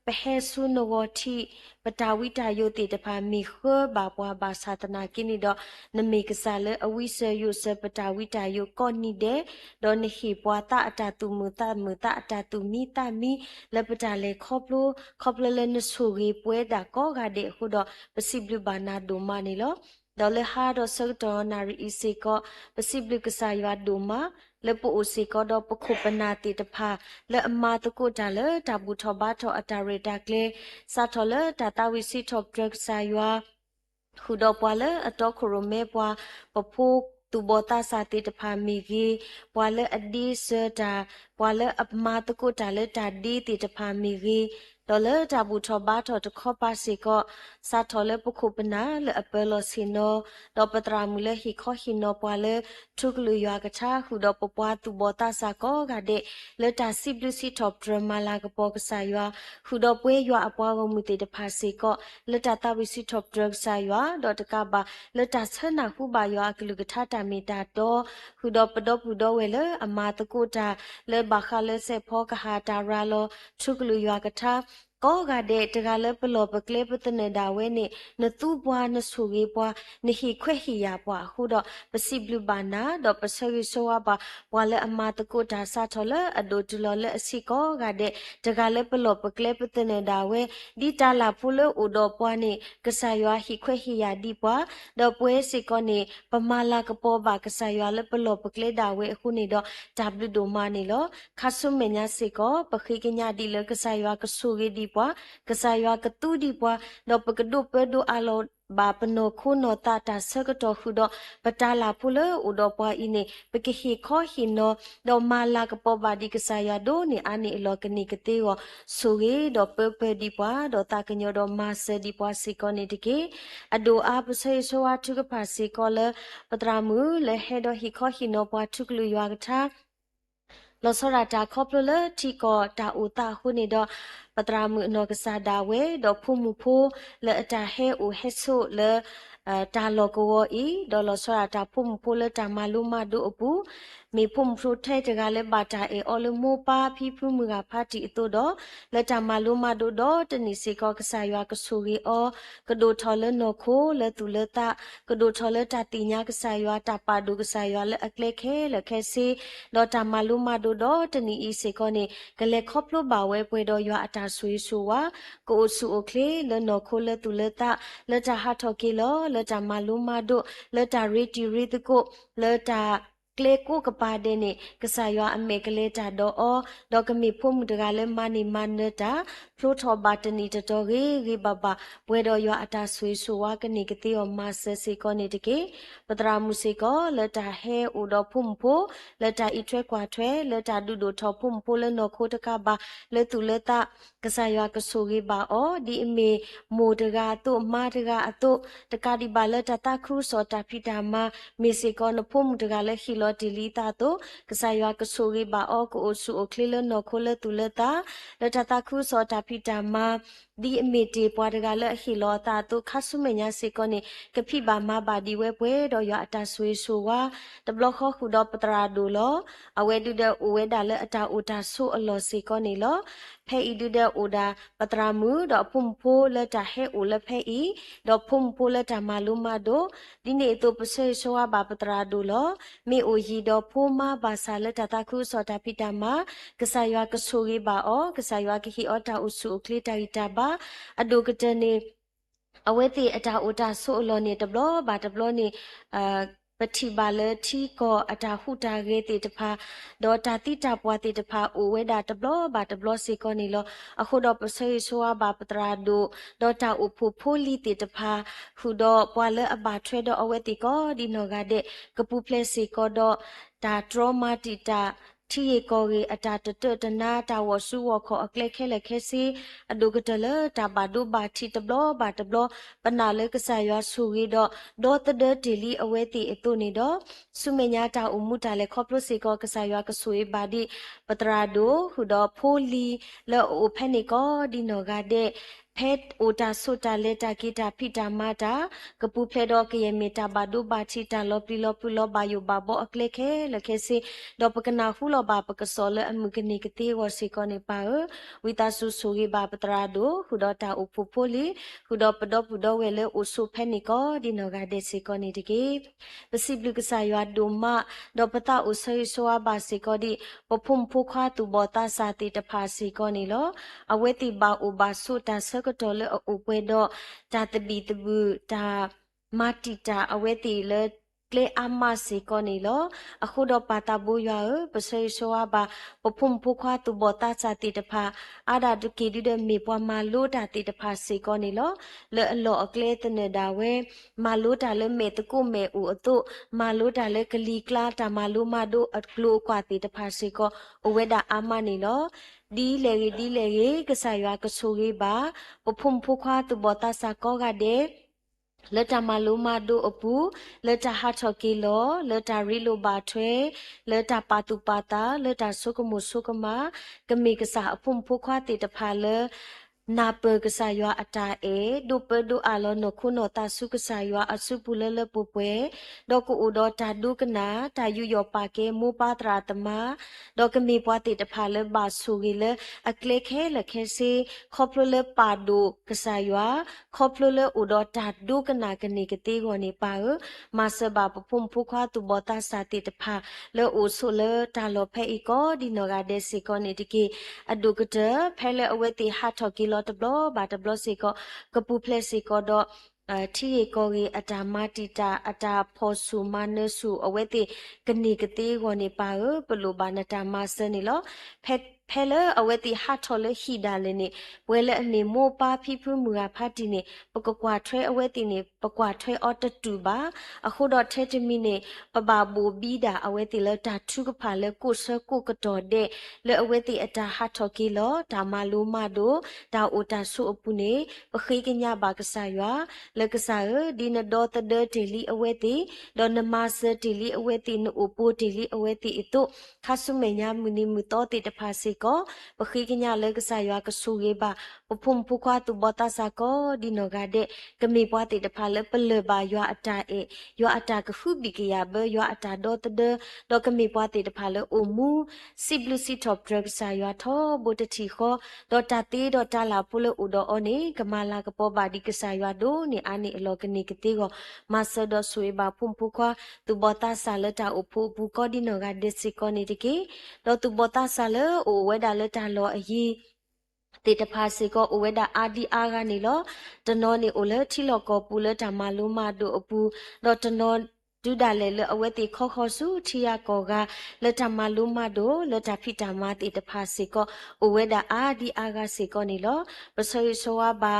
ปเฮซุนวทิปตาวิตาโยติตพามีเคบาปวาบาสาตนากินี่ดอนเมกซาเลอวิเซยุเซปตาวิตาโยกอนี่เดดอนหิปวาตาอตาตุมุตาอตาตุมีตามีเลปตาเลคอบเลนสุรีปวยดาก็กาเดหุดอปสิบลุบานาโดมานี่ลอดอเลฮาดอเซตอนารีอิเซก็ปสิบลุกษายาโดมาเลปูอุสิก็ดอปคุปนาติตภาเลอมาตะกุตาเลตาบุทบาทออัตาเรตาเกลซาทอเลตาตาวิสิทอบดรักสายาหุดอปวาเลอตอคุโรเมปวาปพูตูบอตาสาติตภามีกีปวาเลอดีเซตาปวาเลอมาตะกุตาเลตาดีติตภามีกีดอเลตาบุทบาทอตะขอปาสิก็ซาทอเลปคุปนาเลอเปโลซิโนดอปตรามุเลหิขอหิโนปวาเลทุกลุยากะชาหุดอปปวาตูบอตาสาก็กะเดเลตาซิบลุสิทอบดรมาลากะปอกะสายาหุดอปเวยออปวาวมุติตภาสิก็เลตาตาวิสิทอบดรสายาดอตะกะบาเลตาสนะหุบายากะลุกะทาตามีตาโตหุดอปดอปุดอเวเลอมาตะกุตาเลบาคาเลเซพอกะหาตาราโลทุกลุยากะทาก็กาเดตกาเลปโลปเกลปตเนดาเวนี่นตูบัวนสุรีบัวนหิเควหิยาบัวฮูดอปสิบลูบานาดอปเซริโซวาบาบัวเลอมาตะกุดาซาทอเลอโดตุลอเลอสิก็กาเดตกาเลปโลปเกลปตเนดาเวดิตาลาพูเลอุดอปวานี่กษายาหิเควหิยาดีบัวดอปเวสิก็นี่ปมาลากะปอบากษายาเลปโลปเกลดาเวฮูนี่ดอจับดูโดมานี่ลอคาซุเมญาสิก็ปะခိกญาดีเลกษายากะสุรีดีกษายากตูดีปวดอปกดุเปดูอาโลบาปโนคุโนตาตาเซกตอคุดอปตาลาพุเลอุดอปวอินีปกหิขอหินดอมาลากปอบาดิกษายาโดนี่อานิลอกนิกเตวสุเกดอเปเปดีปวดอตากญอดอมาเซดีปวสิกอนิติเกอโดอาปเซโซวาทุกภาสิกอเลปตรามือเลเฮดอหิขอหินอปวทุกลุยากทาลอสราตาคอปเลที่กอตาอุตาหุนิดอปตรามือนอกษาดาเวดอพุมุพูเลอตาเฮอุเฮสุเลตาโลโกวอีดอลอสราตาพุมุพูเลตามาลุมาดูอปูมีพุมพรุเทจกาเลบาตาเออลโมปาพิพุมือพาติโตดอเลตามาลุมาดูดอตนิสิกอกษายากสุรีอกระดูทอเลโนโคเลตุเลตากระดูทอเลตาติญากษายาตาปาดูกษายาเลอเกเลเคเลเคซีดอตามาลุมาดูดอตนิอีสิกอนี่กะเลคอปโลบาเวปวยดอยาอตาสุยสุวาโกอุสุโอเคเลโนโคเลตุเลตาเลตาฮาทอเคโลเลตามาลุมาดูเลตาริติริตโกเลตาเกลกูกปาเดนี่กษายาอเมกเลตาดอดอกมีพุ่มดกาเลมานิมันเนตาพลูทอบาตนีตโตรีบาบาเวดอยาอตาสุยสุวากนิกติอมาเซสิกอนิตเกปตรามุสิกอเลตาเฮอุดอพุ่มโพเลตาอิทเวกวาทเวเลตาดูดูทอพุ่มโพเลโนโคตกาบาเลตุเลตากษายากสุรีบาดีเมโมดกาตุมาดกาอตุตกาดิบาเลตาตาครูสอตาพิดามาเมสิกอนพุ่มดกาเลฮิโลติลีตาโตกษายากสุรีบาโกโอสุโอคลิเลโนโคเลตุเลตาเลตาตาครูสอตาพิดามาดีเมตีปวดกาเลฮิโลตาโตคัสุเมญาสิกอนี่กพิบามาบาดีเวปเวดอยาอตาสุยสุวาตบลขอขุดอปตราดูลอเวดูเดอเวดาเลอตาอุตาสุอลอสิกอนี่ลเพอีดูเดอุดาปตรามือดอพุ่มโพเลตาเฮอุเลเพอีดอพุ่มโพเลตามาลุมาโดดิเนตุปเซโซวาบาปตราดูลมีโอยีดอพูมาบาซาเลตาตาคุสอตาพิตามากษายากสุรีบาอกษายากิฮิอตาอุสุคลิตาอิตาบาอดูกเจเนอเวติอตาอุตาสุอลอเนตบลอบาตบลอเนปฏิบาลที่ก็อัตหุตาเกติตภาดอตาติตาปวติตภาอุเวดาตบลอบาตบลอสิกอนิโลอโคดอปเซยชัวบาปตราดูดอตาอุภูพูลิติตภาหุดอปวาเลอบาเทรดอเวติก็ดิโนกาเดกปูเพลสิก็ดอตาทรมาติตา ที่กอรีอาจารย์เตตนาตาวสุวขออักเลแค่ละแค่ซีอดูกตะเลตาบาดูบาทิตบลอบาตบลอปนาเลกษายาสุรีดอดอตเดเดลีอเวติเอตุนีดอสุเมญาตาอุมุตาเลคอปรุสิกอกษายากสุยบาดิปตราโดหุดอโพลีและโอเพนิกอดิโนกาเดเพชโอตาสุตาเลตากิตาพิตามาตากะปูเพลดอกเยเมตาบาดูบาทิตาลอปลิลอปุลอบายุบาบออักเลแค่ละแค่ซีดอปกนาฮูลอบาปกสอเลอมุกนิกติวสิกอนิปาวิตาสุสุริบาปตราโดหุดอตาอุปุโพลีหุดอปดอปุดอเวเลโอสุเพนิกอดิโนกาเดสิกอนิติเกปสิบลุกษายาดุมะดอปตาอุสยสวาบาสิกอดิปพุมพุควาตุบอตาสาติตภาสิกอนิโลอเวติบาอุบาสุตาสกตอเลออุเปดอตาตบีตบูตามาติตาอเวติเลကလေအမစီကောနီလောအခုတော့ပါတာဘူရွာပစေဆိုဝါဘာပဖုံဖုခွားသူဘောတာစာတိတဖာအာဒါဒုကေဒီဒမေပွားမလို့တာတိတဖာစီကောနီလောလဲအလောအကလေတနေတာဝဲမလို့တာလဲမေတကုမေဦးအတုမလို့တာလဲကလီကလာတာမလို့မတို့အကလိုကွာတိတဖာစီကောအဝဲတာအမနီလောဒီလေရီကဆာရွာကဆူရီပါပဖုံဖုခွားသူဘောတာစာကောကတဲ့လတမလိုမဒိုအပူလတဟာချော်ကီလောလတရီလိုဘာထွဲလတပါတူပါတာလတဆုကမှုဆုကမကမိကစားအဖုံဖုခွားတေတဖာလနာပကဆာယောအတာအေဒုပဒုအလောနခုနောတာဆုကဆာယောအဆုပူလလပပွဲဒေါကူဥဒေါတာဒုကနာတာယူယောပါကေမူပါတရာတမဒေါကမီပွားတေတဖာလဘာဆူဂီလအကလေခဲလခဲစီခေါပလလပါဒုကဆာယောခေါပလလဥဒေါတာဒုကနာကနေကတိကိုနေပါမဆဘာပဖုံဖုခွားသူဘောတာစာတေတဖာလောအိုဆုလတာလောဖဲဤကောဒီနောဂါဒေစီကောနေတကေအဒုကတဖဲလအဝဲတိဟာထော်ကီတဘလဘာတဘလစီကကပူဖလက်စီကတော့တီကိုရီအတာမတီတာအတာဖောဆူမနဆူအဝဲတိကနေကတိကိုနေပါဘလိုဘာနတာမဆနေလောဖဲလအဝဲတိဟာထော်လဟီဒါလနေဝဲလအနေမောပါဖိဖူမူကဖတ်တီနေပကကွာထွဲအဝဲတိနေပကွာထွဲအော်တတူပါအခုတော့ထဲတမီနေပပဘူဘီဒါအဝဲတိလတာထုကဖာလေကိုဆကိုကတော်တဲ့လေအဝဲတိအတာဟာထော်ကီလောဒါမလိုမတို့ဒါအိုတာဆုအပူနေပခိကညာဘာကဆာရွာလကဆာဒီနဒေါ်တဒေတီလီအဝဲတိဒေါ်နမဆတီလီအဝဲတိနအိုပိုတီလီအဝဲတိအတုခါဆုမေညာမူနီမူတော်တိတဖာစီก็ปะขีกญาเลกษายากสูเกบาปพุมพุควาตุบตาสาก็ดิโนกาเดกะมีปวาติตะพาเลเปเลบายัวอตาเอยัวอตากะฟุบิกยาเบยัวอตาดอตเดดอกะมีปวาติตะพาเลโอมูซิบลูซิทอปดรกษายัวทอบุตติขอดอตาตีดอตาลาปุเลอุดออเนกะมาลากะปอบาดิกษายัวโดนี่อานิอลอกะนิกติก็มาสดอสุเอบาพุมพุควาตุบตาสาเลตาโอพุบุก็ดิโนกาเดสิก็นี่ติเกดอตุบตาสาเลโอเวดาเลตาลออยีတေတဖာစီကောအဝဲတာအာဒီအာကနေလောတနောနေအိုလေထီလောကောပူလေဓမ္မလုံးမတို့အပူတော့တနောဒုဒါလေလအဝဲတိခောခောစုထီယာကောကလက်ဓမ္မလုံးမတို့လက်ဓဖိတမတေတဖာစီကောအဝဲတာအာဒီအာကစီကောနေလောပဆွေဆိုဝါဘာ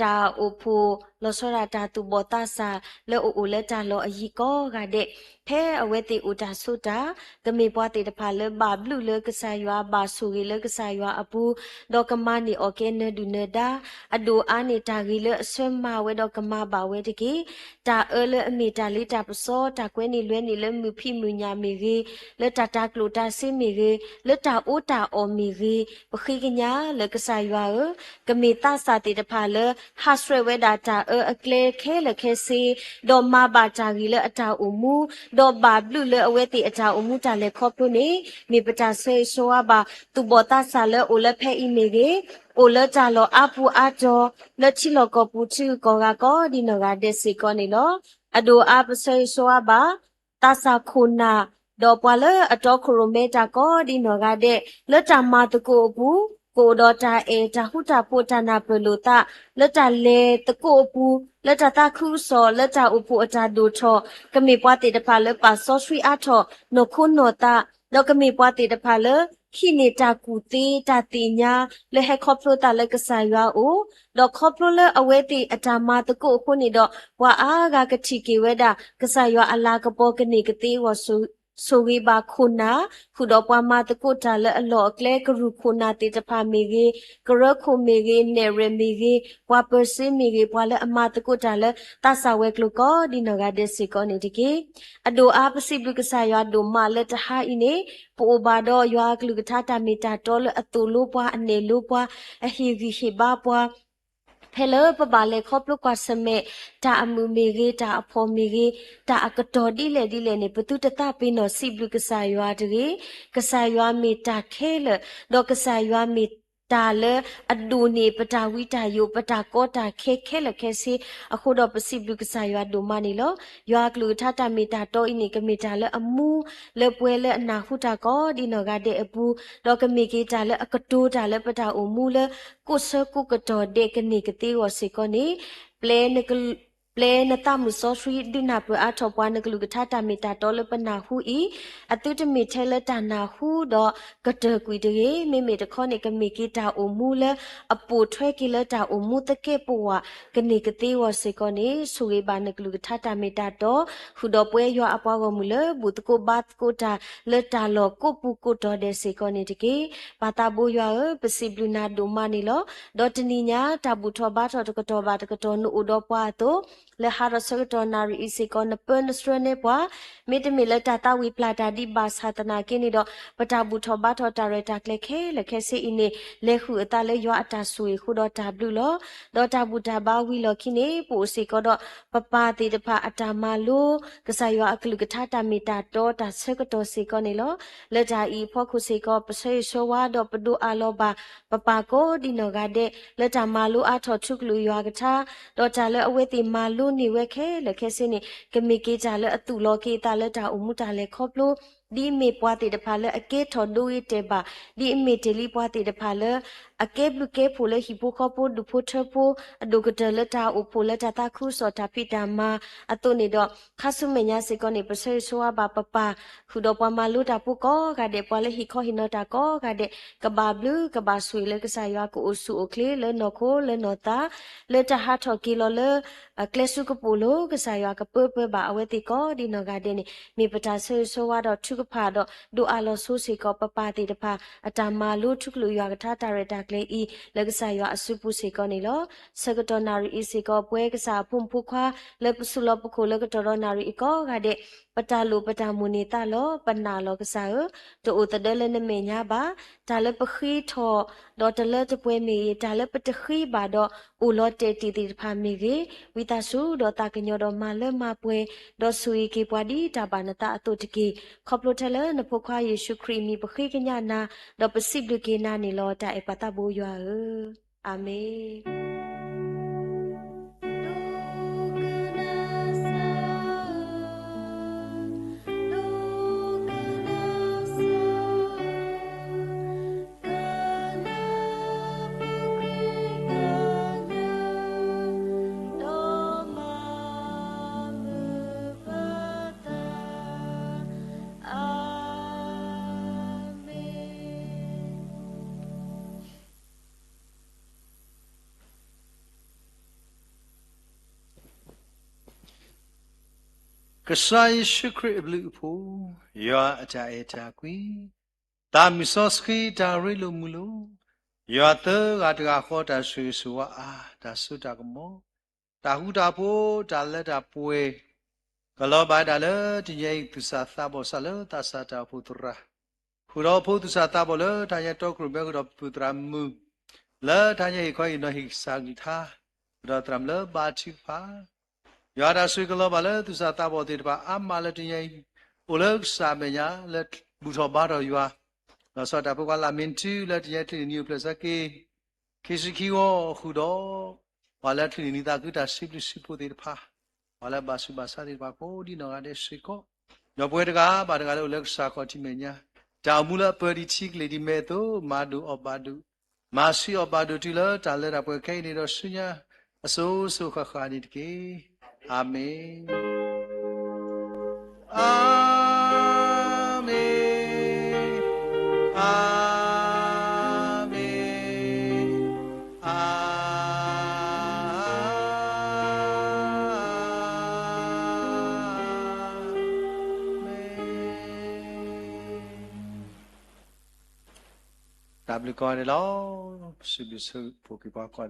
တာအိုဖူလောစောရတာတူဘောတာစာလောအိုလက်တာလောအီကောကတဲ့ဖဲအဝဲတိဥတာဆုတာကမေပွားတေတဖာလဘာဘလူလကဆာယွာဘာဆူရီလကဆာယွာအပူဒေါကမနီโอเคနဒုနဒါအဒိုအာနေတာဂီလအဆွဲမဝဲဒေါကမဘာဝဲတကေတာအလအမီတာလီတာပစောတာကွဲနေလွဲနေလမူဖိမူညာမီရီလက်တာတာကလိုတာစင်မီရီလက်တာအိုတာအော်မီရီပခိကညာလကဆာယွာကမေတာစာတေတဖာလဟာဆွဲဝဲဒါတာအကလေခဲလခဲစီဒေါ်မဘာတာဂီလအတာအူမူဒေါ်ဘာဘလူလအဝဲတိအတာအူမူတာလေခောပုနေမေပတာဆေဆိုဝါဘာသူဘောတာဆာလအိုလဖဲအီမေရီโอเลจาโลอาปูอาจอเลชิโลกปูชื่อกอกาก็ดิโนกาเดซิก็นี่โลอโดอาปเซโซอาบาตาสาคูนาดอปวาเลอตอโครเมตาก็ดิโนกาเดเลจามาตะโกปูโกดอตาเอตาหุตาโปตานาเปโลตาเลจาเลตะโกปูเลจาตาคุโซเลจาอุปูอตาดูทอกะมีปวาติตะพาเลปาซอสวีอาทอโนคุโนตาแล้วก็มีปวาติตะพาเลခိနေတာကူတီတာတင်ညာလေဟခေါပလိုတာလက်ကဆာရွာအိုဒေါခေါပလိုလအဝဲတီအတာမတကုခုနေတော့ဝါအားကကတိကေဝဲတာကဆာရွာအလာကပေါ်ကနေကတိဝဆူ ဆိုဝေပါခုနာခုတော့ပွားမတကုတာလဲအလော့ကလဲကရုခုနာတေတဖာမီကြီးကရခုမီကြီးနေရမီကြီးပွားပစင်းမီကြီးပွားလဲအမတကုတာလဲတဆာဝဲကလုကောဒီနဂါဒက်စီကောနေတကေအဒိုအားပစိဘလူကဆာရွာဒိုမာလက်တဟာအင်းနေပိုဘာတော့ရွာကလူကထာတာမီတာတော်လဲအတူလို့ပွားအနေလို့ပွားအဟီဂီဟီဘာပွားဖဲလပပါလေခေါပလုကွာစမေတာအမှုမီရီတာအဖော်မီရီတာအကတော်ဒီလေနေပတုတတပိနောစိဘလူကဆာရွာတရီကဆာရွာမီတာခဲလဒေါကဆာရွာမီတာလအဒူနေပတာဝိတာယိုပတာကောတာခဲလခဲစီအခုတော့ပစိဘလူကဆာရွာဒိုမနီလောရွာကလူထတာမီတာတော့အင်းနေကမီတာလအမှုလပွဲလအနာဟုတာကောဒီနောကတဲ့အပူဒေါကမီကီတာလအကတိုးတာလပတာအမှုလကုဆကုကတော်ဒေကနေကတိဝစီကောနေပလဲနကပလဲနတမှုစောဆွီဒီနာပအထောပွားနကလူကထတာမီတာတော်လပနာဟုဤအတုတမီထဲလတနာဟုတော့ကတကွီတေမေမေတခေါနေကမီကီတာအမှုလအပူထွဲကီလတာအမှုတကေပွားကနေကတိဝစီကောနေဆူဝေဘာနကလူကထတာမီတာတော်ဟုတော့ပွဲရွာအပွားကမူလဘူတကိုဘတ်ကိုတာလတာလောကိုပူကိုတော်တဲ့စီကောနေတကေဘာတာဘူရွာပစီဘလူနာဒိုမနီလောဒေါ်တနီညာတဘူထောဘာထောတကတော်ဘာတကတော်နူတော့ပွားတော့လေဟာရဆကတော်နာရီစီကောနပန်စရနေပွားမေတမီလတာတာဝီပလာတာဒီဘာသာတနာကိနေတော့ပတာဘူထောဘာထောတာရတာကလေခဲစီအင်းနေလေခုအတလေရွာအတာဆွေခုတော့တာဘလူလောဒေါ်တာဘူတာဘာဝီလောခိနေပူစီကောတော့ပပတိတဖအတာမလိုကဆာရွာအကလူကထတာမီတာတော့တာဆကတော်စီကောနေလောလက်တာဤဖောခုစီကောပဆေဆိုဝါတော့ပဒူအလောဘာပပကိုဒီနောကတဲ့လက်တာမလိုအထောထုကလူရွာကထတော့တာလေအဝဲတိမလိုနေဝဲခဲလက်ခဲစင်းနေကမီကေကြလေအတူလောကေတာလက်တာအမှုတာလေခေါပလို့ဒီမေပွားတေတဖာလေအကေထော်ဒူရီတေပါဒီအမေတေလီပွားတေတဖာလေအကေဘလူကေဖိုလေဟီပိုခေါပိုဒူဖိုထပိုအဒုကတလက်တာအဖိုလက်တာခုစောတာပိတာမအတုနေတော့ခါဆုမညာစေကောနေပဆေဆိုဝါဘာပပခုတော့ပွားမလူတာပုကောကတဲ့ပွားလေဟီခေါဟီနောတာကောကတဲ့ကဘာဘလူကဘာဆွေလေကဆာရွာကိုအဆူအကလေလေနော်ခိုလေနော်တာလေတာဟာထော်ကီလောလေကလဆုကပူလိုကဆာရွာကပပဘာအဝဲတိကောဒီနောကတဲ့နေမိပတာဆေဆိုဝါတော့ထုကဖာတော့ဒူအလောဆိုစီကောပပတိတဖာအတမလူထုကလူရွာကထားတာရတာကလေဤလက်ကဆာရွာအစုပုစီကောနေလောစကတော်နာရီဤစီကောပွဲကစားဖုန်ဖုခွာလက်ပစုလပခုလကတော်နာရီကောကတဲ့ပတာလူပတာမူနေတာလောပနာလောကစားတိုတဒဲလနမေညာပါဒါလပခိထောဒေါ်တလက်တပွဲမီဒါလပတခိပါတော့ဦးလောတေတီတီဖာမီကြီးဝိတဆုဒေါ်တာကညောတော်မလမပွဲဒေါ်ဆူီကေပွားဒီတာပါနတာအတုတကေခေါပလိုထလနဖခွာယေရှုခရစ်မီပခိကညာနာဒေါ်ပစိဘလကေနာနီလောတာအပတာဘူရွာအာမေကစားရှိခရစ်ဘလူဖို့ယာအကြအကြကွီတာမီဆော့စခီတာရီလိုမူလိုယာတကတကခေါ်တာဆွေဆွာအာဒါဆုတာကမောတာဟုတာဖို့တာလက်တာပွဲကလောပါတာလေဒီရဲ့သူစာသဘောဆလတာစာတာဖူတရာဖူရောဖူသူစာတာဘောလေတာရဲ့တော့ကရဘကတော့ဖူတရာမူလေတာရဲ့ခွိနော်ဟိစာဂီသာတော့တရမ်လေဘာချီဖာယာဒါဆွေကလောပါလေသူစာတာဘောတေတပါအမလာတင်ရဲ့အိုလေစာမညာလက်ဘူတော်ဘာတော်ရွာလောစောတာပုကလာမင်တူလက်တရဲ့ထီနီပလစကေခေစီခီဝခုတော့ဘာလက်ထီနီတာကူတာစိပလစိပိုတေတဖာဘာလက်ဘာစုဘာစာတေတပါကိုဒီနော်ရတဲ့ဆွေကောညပွဲတကားဘာတကားလို့လက်စာခေါ်တိမညာတာမူလာပရီချီကလေဒီမဲတိုမာဒူအဘာဒူမာစီအဘာဒူတီလာတာလက်ရပွဲခိုင်နေတော့ဆွညာအစိုးဆုခခါဒီတကေအာမင်အာမင်အာမင်အာမင် W ကောတယ်လောစိဘစုပိုကီပါကော